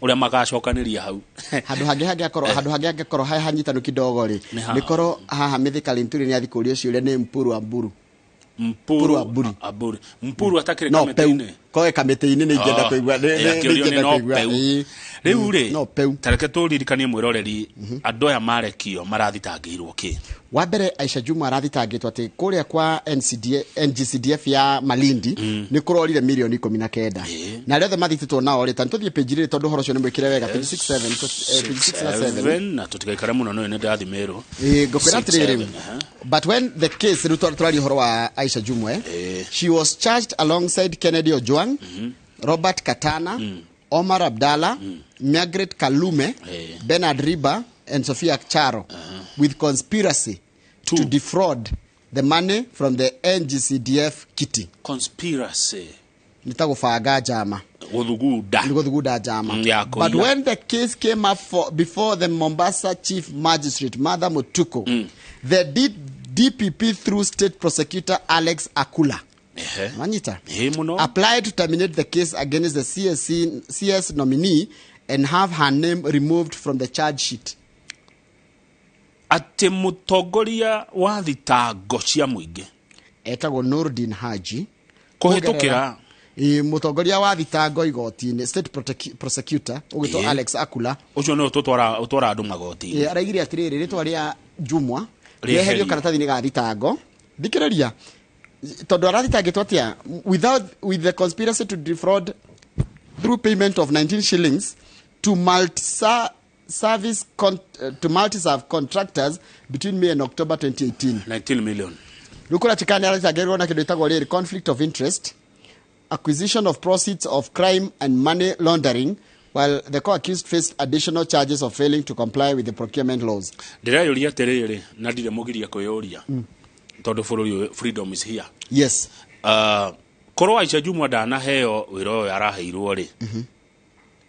Uria magacokanĩria hau. Handu hage akoro hai hanyitanu kidogo ri. Nikoro haha mithikali nturi ni athikurio ciuria ni Mpuru Aburu. Mpuru Aburu. Mpuru atakire kamete-ini. Koe kamete-ini ni ngenda kuigua. Riu ri tareke turirikanie mwiroreri andu aya marekio marathitangĩirwo ki. Wa mbere Aisha Jumwa arathitangĩtwo ati kuria kwa NGCDF ya Malindi ni kurorire milioni 19. Na rĩothe mathitĩtwo nao ri tantu thie page ri tondu horo cio ni mwikire wega page 67 na tutikaikara muno no ni ndathi meru. Ngokwira atiriri. But when the case turari horo wa Aisha Jumwa she was charged alongside Kennedy Ojwang, Robert Katana, Omar Abdallah, Margaret Kalume, Bernard Riba, and Sophia Charo with conspiracy to defraud the money from the NGCDF kitty. Conspiracy. Nitagufaga jama. Guthuguda jama. But when the case came up before the Mombasa Chief Magistrate, Mother Mutuku, the DPP through State Prosecutor Alex Akula applied to terminate the case against the CS nominee and have her name removed from the charge sheet. Ate mutongoria wa thitango cia muingi etagwo Nurdin Haji kuhitukira mutongoria wa thitango igoti-ini State Prosecutor ugitwo Alex Akula ucio no utwara andu magoti. Araigire atiriri ritwa ria Jumwa reherio karatathi ni ga thitango thikiraria tondu arathitangitwo atia with the conspiracy to defraud through payment of 19 shillings to multi-service contractors between May and October 2018. 19 million. Rukura chikani arathitangirwo na kindu itagwo riri conflict of interest, acquisition of proceeds of crime and money laundering, while the co-accused faced additional charges of failing to comply with the procurement laws. Ndirayuria atiriri na ndire mugiria kuyuria tondu bururi freedom is here. Yes. Korwo Aisha Jumwa ndanaheo wira uyu araheirwo ri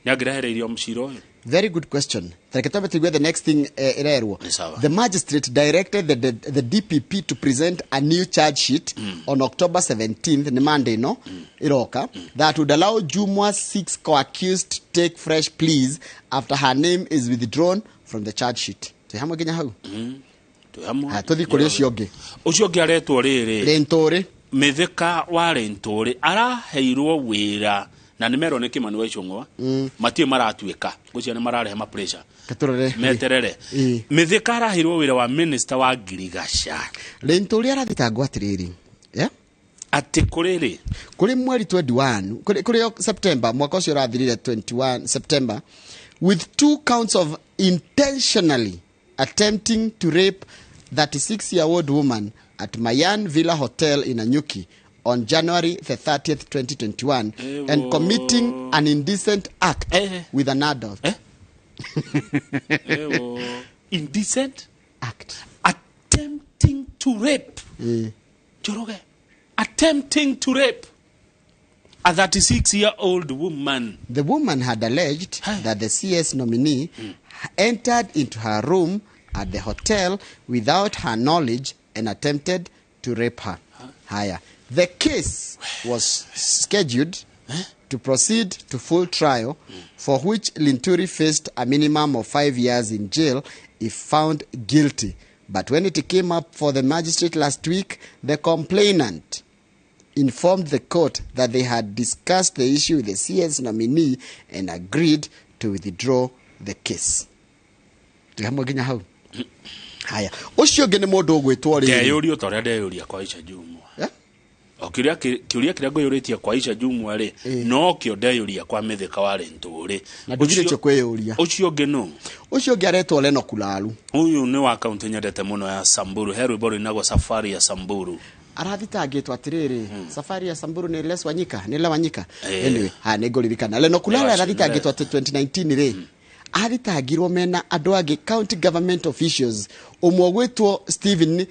niangirahereirio muciro uyu. Very good question. The next thing the magistrate directed the DPP to present a new charge sheet on October 17th, Monday, Iroka, that would allow Jumwa 6 co-accused to take fresh pleas after her name is withdrawn from the charge sheet. Tuhamo Kenya how? Tothi kuri ucio ngi. Ucio ngi aretwo riri. Rentore. Mithika wa Rentore araheirwo wira na nimero ne Kimani wa Icung'wa matie maratuika gucio ne mararehe ma pressure katurore meterere Mithika araheirwo wira wa minister wa Girigasha. Rentore arathitangwo atiriri ati kuriri kuri mweri 21 kuri September mwaka ucio rathirire 21 September with 2 counts of intentionally attempting to rape 36-year-old woman at Mayan Villa Hotel in Anyuki on January the 30th, 2021, and committing an indecent act with an adult. Indecent act. Attempting to rape. Joroge. Attempting to rape a 36-year-old woman. The woman had alleged that the CS nominee entered into her room at the hotel without her knowledge and attempted to rape her. Higher. The case was scheduled to proceed to full trial, for which Linturi faced a minimum of 5 years in jail if found guilty. But when it came up for the magistrate last week, the complainant informed the court that they had discussed the issue with the CS nominee and agreed to withdraw the case. Tuhamogenya how? Haya. Ucio ngene mundu gwitwo ri. Ndeyurio toria ndeyuria kwa Aisha Jumwa. Kiuria kiria nguyuritie kwa Aisha Jumwa ri no kio ndeyuria kwa Mithika wa Rentore. Na ndugire cyo kweyuria. Ucio ngeno. Ucio ngiaretwo Leno Kulalu. Uyu ni wa kaunti nyendete muno ya Samburu. Heru boro inago safari ya Samburu. Arathitangitwo atiriri safari ya Samburu ni Les Wanyika ni la Wanyika. Anyway, negoririkana Leno Kulalu arathitangitwo 2019 ri. Athitangirwo mena andu agi county government officials umwe gwitwo Stephen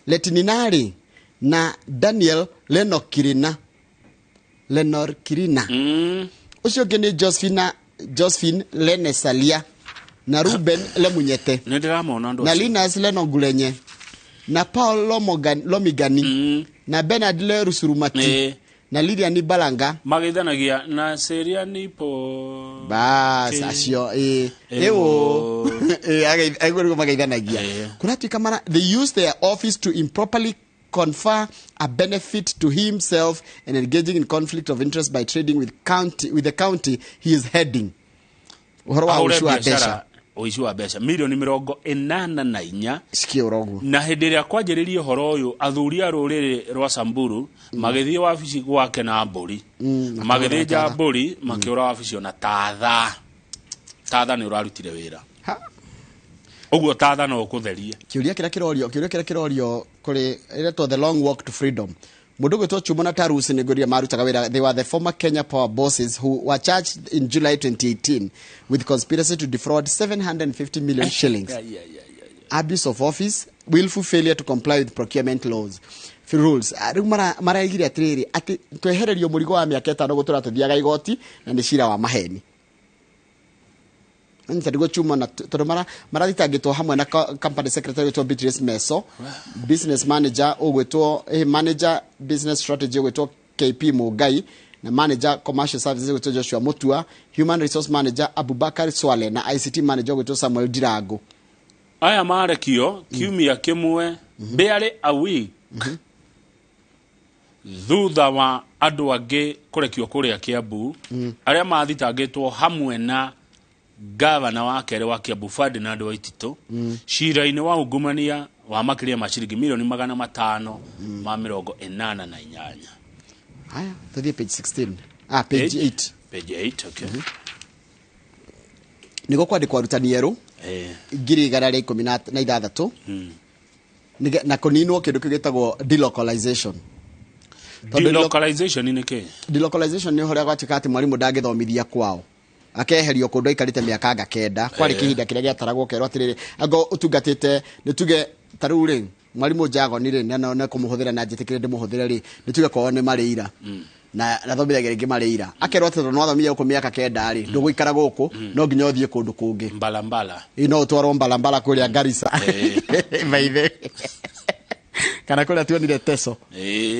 Letinari na Daniel Lenor Kirina. Ucio ngene Josephine Lenesalia na Ruben Lemunyete na Linus Lenogulenye na Paul Lomigani na Bernard Le Rusurumati na Lilian Balanga magithanagia na Seria nipo bas acio ewo agora magithanagia kuratuika mara they use their office to improperly confer a benefit to himself and engaging in conflict of interest by trading with the county he is heading. Uhoro wa ushua besha uishua besha milioni 84 sikio rogu na hendiria kwanjiririo horo uyu athuria ruriri rwa Samburu magithie wabici gwake na mburi magithia mburi makiura wabici ona tatha ni urarutire wira uguo tatha no kutherie kiuria kira kirorio kuri to the long walk to freedom. Mundu gwitwo Chumona Tarusi negoria marutaga wira. They were the former Kenya power bosses who were charged in July 2018 with conspiracy to defraud 750 million shillings. Abuse of office, willful failure to comply with procurement laws. Rules. Mara igiri atiriri ati twehererio murigo wa miaka 5 gutura tuthiaga igoti na ni cira wa maheni. Ntadigo Chumona toromara marathitangitwo hamwe na company secretary to Beatrice Meso, business manager ogwetwo manager business strategy ogwetwo KP Mugai na manager commercial services ogwetwo Joshua Mutua, human resource manager Abubakar Swale na ICT manager ogwetwo Samuel Dirago. Aya marekio kiumia kimwe barely a week thutha wa andu angi kurekio kuria Kiambu aria mathitangitwo hamwe na gavana wa kere wa Kiambu Ferdinand Waitito cira-inĩ wa ungumania wa makĩria ma ciringi milioni 588. Haya, tuthie page 16. Page 8. Page 8, okay. Niko kwandikwa arutani erũ ngiri igana rĩa 16 na kũninwo kĩndũ kĩgĩtagwo delocalization. Delocalization nĩ kĩ? Delocalization nĩ ũhoro gwatuĩka atĩ mwarimũ ndangĩthomithia kwao, akeherio kũndũ aikarĩte mĩaka 9 kwarĩ kĩhinda kĩrĩa gĩataragwo kerwo atĩrĩrĩ anga ũtungatĩte nĩ tuge tarĩu rĩ mwarimũ Njago nĩ rĩ na kũmũhũthĩra na njĩtĩkĩre ndĩmũhũthĩre rĩ nĩ tuge kwao nĩ marĩira na thomithagĩra ingĩ marĩira akerwo atĩ no athomithia gũkũ mĩaka 9 rĩ ndũgũikara gũkũ no nginya ũthiĩ kũndũ kũngĩ mbalambala no ũtwarwo mbalambala kũrĩa Garissa maithe kana kũrĩa tuonire Teso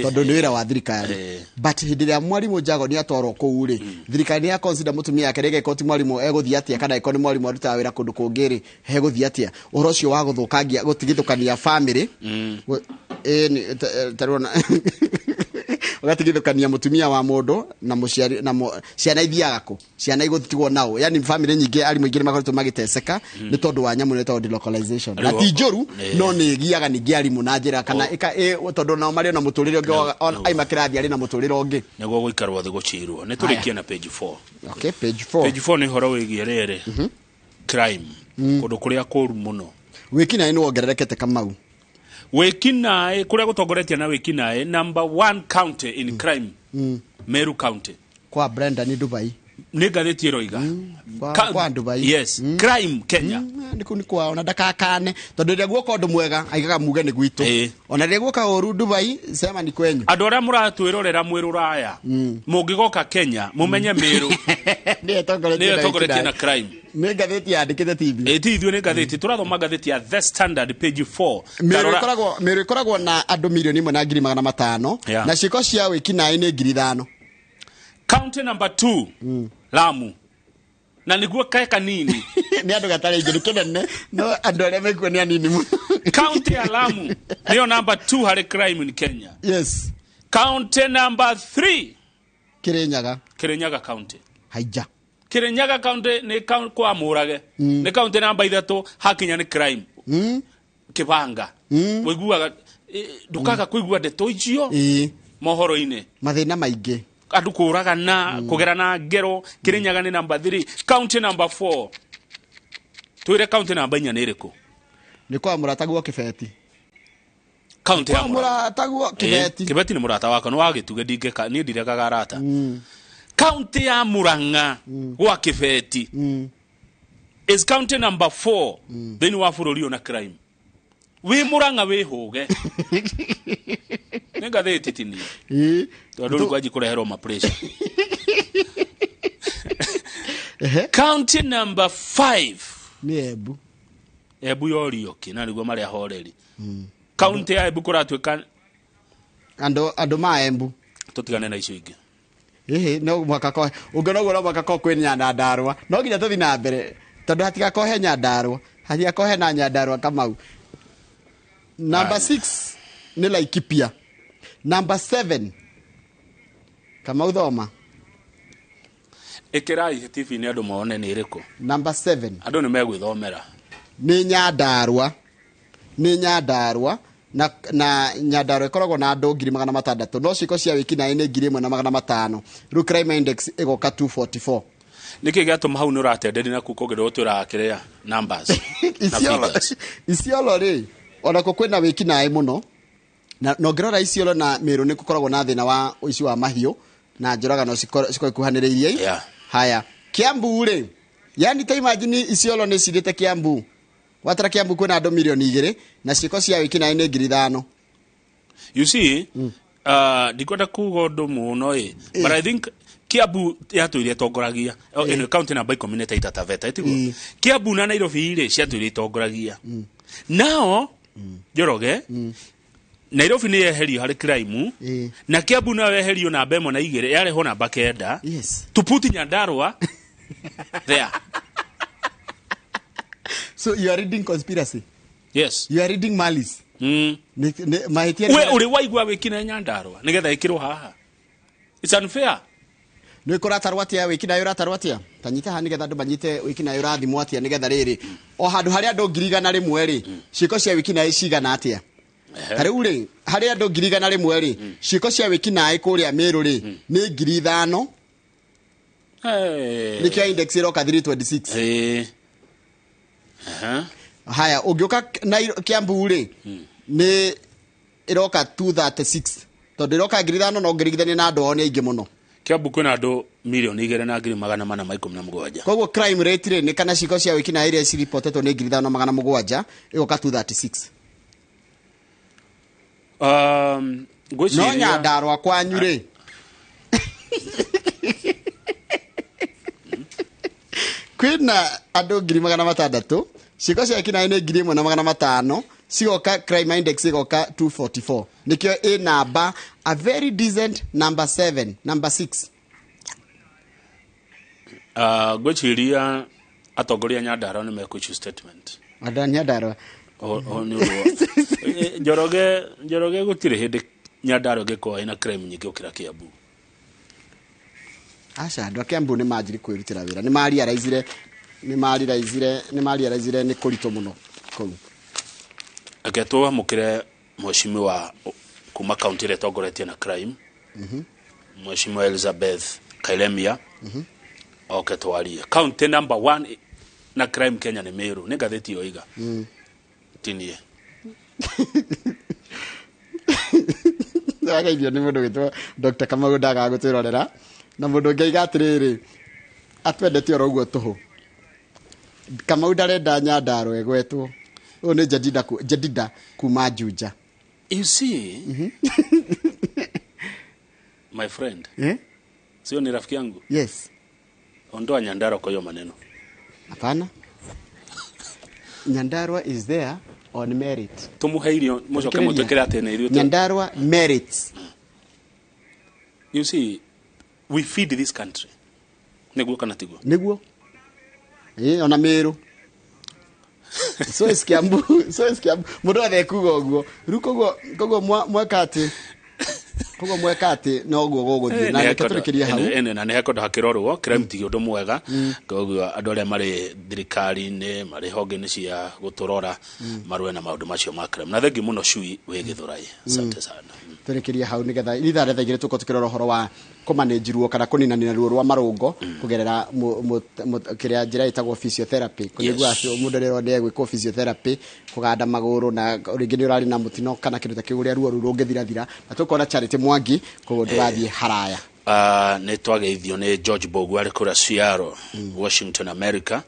tondũ nĩ wĩra wa thirikari but hĩndĩ ĩrĩa mwarimũ Njago nĩ atwarwo kũu rĩ thirikari ya consider mũtumia yake rĩgeka oti mwarimũ egũthiĩ atĩa kana ĩko nĩ mwarimũ arutaga wĩra kũndũ kũngĩ rĩ hegũthiĩ atĩa ũhoro ũcio wa gũthũkangia gũtigithũkania family tarona ugatigithũkania mutumia wa mũndũ na mũciari na ciana ithiaga kũ ciana igũtigwo nao yani family nyingĩ arimũ ingĩ makoretwo magĩteseka nĩ tondũ wa nyamũ nĩ tondũ delocalization na ti njũru no nĩ giaga ningĩ arimũ na njĩra kana tondũ nao marĩ na mũtũrĩre ũngĩ aima kĩrathi arĩ na mũtũrĩre ũngĩ nĩguo gũikarwo thĩ gũcirwo nĩ tũrĩkie na page 4. Okay, page 4. Page 4 nĩ horo wĩgiĩ rĩrĩ crime kũndũ kũrĩa kũru mũno wĩkinaĩ nĩ wongererekete Kamau wĩkinaĩ kũrĩa gũtongoretie na wĩkinaĩ number 1 county in crime Meru County kwa Brenda ni Dubai nĩ ngathĩti ĩroiga kwa Dubai yes crime Kenya nĩ kwa ona ndakakane tondũ rĩrĩa guoka ũndũ mwega aigaga muge nĩ gwitũ ona rĩrĩa guoka ũru Dubai sema ni kwenyu andũ arĩa mũratwĩrorera mwĩ rũraya mũngĩgoka Kenya mũmenye Meru nĩ ĩtongoretie na crime nĩ ngathĩti yandĩkĩte TV ti ithuĩ nĩ ngathĩti tũrathoma ngathĩti ya The Standard page 4 Meru ĩkoragwo na andũ milioni 1,500,000 na ciĩko cia wĩkinaĩ nĩ 5,000. County number 2 Lamu na niguo kae kanini ni andu gatare ingĩ kĩnene no andu arĩa mekuo ni anini mũno county ya Lamu niyo number 2 harĩ crime in Kenya. Yes. County number 3 Kirinyaga county haija Kirinyaga county ni kwa Murage ni county number 3 hakinya ni crime Kibanga wiguaga ndukaga kuigua ndeto icio mohoro-inĩ mathĩna maingĩ andu kũragana kũgerana ngero Kirinyaga ni number 3 county number 4 twire county number 4 nĩ ĩrĩkũ ni kwa mũratagwo Kibeti county ya mũratagwo Kibeti Kibeti ni mũrata wako no wagĩtuge ndingĩka ni ndirekaga arata county ya Murang'a gwa Kibeti is county number 4 then wa bũrũri ona crime we Murang'a we hoge nenga theti tini tondũ kwaji kũreherwo ma pressure county number 5 ni Embu yorioki na niguo marĩa horeri county ya Embu kũratuĩka andũ ma Embu tutigane na icio ingĩ no mwaka ko ũngĩnoguo no mwaka ko kwĩnya Nyandarua no nginya tũthi na mbere tondũ hatigakohe Nyandarua hatigakohe na Nyandarua Kamau. Number 6 ni Laikipia. Number 7 Kamau thoma ekerai TV ni andu maone ni ĩrĩkũ number 7 andu ni megwĩthomera ni Nyandarua na Nyandarua ĩkoragwo na andũ 600,000 no ciĩko cia wĩkinaĩ nĩ 1,500 rĩu crime index ĩgoka 244 niki gĩatũma hau nĩ ũratenderi na kũkũgerwo twĩrakĩrĩa numbers Isiolo rĩ ona kwĩna wĩkinaĩ mũno na ngĩrora Isiolo na Meru nĩ gũkoragwo na thĩna wa ũici wa mahiũ na njoragano cikoikuhanĩrĩirie haya Kiambu rĩ yani ta imagine Isiolo nĩ cirĩte Kiambu watara Kiambu kwĩna andũ milioni 2 na ciĩko cia wĩkinaĩ nĩ 5,000. You see ndikwenda kuga ũndũ mũno but I think Kiambu yatũire tongoragia in county number 13 Taveta ĩtiguo Kiambu na Nairobi rĩ ciatũire tongoragia now Njoroge Nairobi ni yeherio harĩ crime na Kiambu na yeherio na bemo na 2 yareho namba 9 yes to put Nyandarua there. So you are reading conspiracy? Yes. You are reading malice? We uri waigua wĩkinaĩ Nyandarua nigetha ĩkĩrwo haha. It's unfair. nä kå ratarwo atä a wä ki nayo ratarwo atä a tanyita ha nä getha andå manyite wä ki nayo rathimwo atä a nä getha rä rä o handå harä a andå 100,000 rä rä ciäko cia wä ki naä cigana atä a tarä u rä harä a andå 100,000 rä ciäko cia wä ki naä kå rä a mä rå rä nä 5,000 nä kä index ä roka 326 haya å ngä å ka kä ambu rä nä ä roka 236 tondå ä roka 5,000 no ngä na andå ao nä aingä må no Kiambu kwina andå 2,417,000 koguo crime rate rä nä kana ciĩko cia wĩki na iria ciripotetwo nĩ 5,700 ĩgoka 236 no Nyandarua kwanyu rĩ kwina andå 600,000 ciĩko cia wĩki na nĩ 1,500 cigoka crime index igoka 244 nikio a number a very decent number 7 number 6 gwĩciria atongoria Nyandarua nĩ mekũicu statement Nyandarua Njoroge gũtirĩ hĩndĩ Nyandarua ĩngĩkorwo ĩna crime nyingĩ gũkĩra Kiambu aca andũ a Kiambu nĩ manjiri kwĩrutĩra wĩra nĩ mariaraizire nĩ kũritũ mũno kũu aketwo mukire mheshimiwa kuma county ĩrĩa tongoretie na crime mheshimiwa Elizabeth Kailemia oke twarie county number 1 na crime Kenya nĩ Meru nĩ ngathĩti yo iga tinie agaithio nĩ mũndũ wĩtwo Dr. Kamau ndaga gũtwĩrorera na mũndũ ũngĩ aiga atĩrĩrĩ atwendete oro ũguo tũhũ Kamau ndarenda Nyandarua ĩgwetwo o ne jadida kuma Juja you see my friend sio ni rafiki yangu yes ondoa Nyandarua kwa hiyo maneno hapana Nyandarua is there on merit tumuhairio mojoka mutwekera atene irio Nyandarua merits you see we feed this country neguo kana tiguo ona Meru so is Kiambu mundu athekuga uguo riu koguo mwekati no guo guguthie na keturikiria hau na ne hakondo hakirorwo kiramiti undu mwega koguo andu aria mari thirikari-ini mari honge-ini cia guturora marwe na maundu macio ma crime na thengi muno cui wi Githurai asante sana turikiria hau nigetha ithare thaigire tuko tukirora horo wa kumanenjirwo kana kuninanina ruo rwa marungo kugerera kiria njira itagwo physiotherapy kunigua acio mundu rero ndi gwiko physiotherapy kuganda maguru na ringi ni urari na mutino kana kindu ta kiguria ruo rungithirathira na tukona Charity Mwangi koguo ndirathie haraya nä twageithio nä George Bogu arä kå ra Seattle Washington America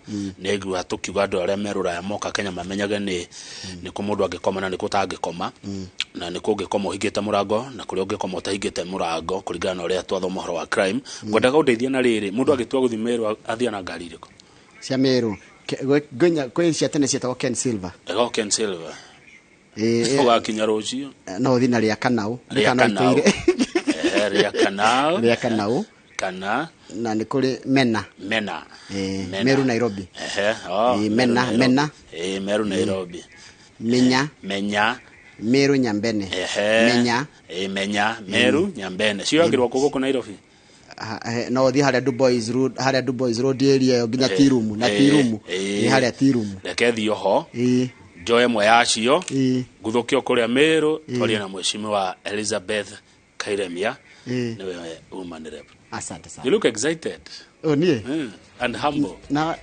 nä aigua tũkiuga andũ arĩa me rũraya moka Kenya mamenyage nĩ kũ mũndũ angĩkoma na nĩ kũ tangĩkoma na nĩ kũ ũngĩkoma ũhingĩte mũrango na kũrĩa ũngĩkoma ũtahingĩte mũrango kũringana na ũrĩa twathoma ũhoro wa crime ngwendaga ũndeithie na rĩrĩ mũndũ agĩtua gũthiĩ Meru athiĩ na ngari ĩrĩkũ cia Meru kwĩ cia tene cietagwo Ken Silver ũgakinya rũciũ no ũthiĩ na rĩa Kanau rĩa Kanau kana na nĩ kũrĩ Mena Meru Nairobi Mena Meru Nairobi Menya Meru Nyambene Menya Meru Nyambene ciogirwo kũgũkũ Nairobi no thi haria Du Bois Road area nginya Tirumu na Tirumu ni haria Tirumu reke thio ho njoe mwe yacio nguthukio kuria Meru twaria na mheshimiwa Elizabeth Kailemia niwe woman rep asante sana you look excited nie and humble na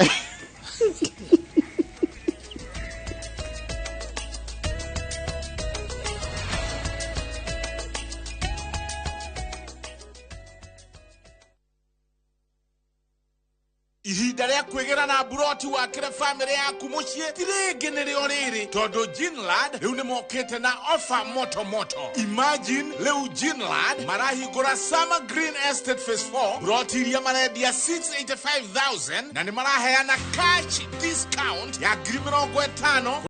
ihinda rĩa kwĩgĩra na buroti wakĩre family yaku mũciĩ ti rĩngĩ nĩrĩo rĩrĩ tondũ Ginlad rĩu nĩmokĩte na offer moto imagine rĩu Ginlad marahingũra Summer Green Estate Phase 4 buroti iria marendia 685,000 na nĩmaraheana cash discount ya 50,000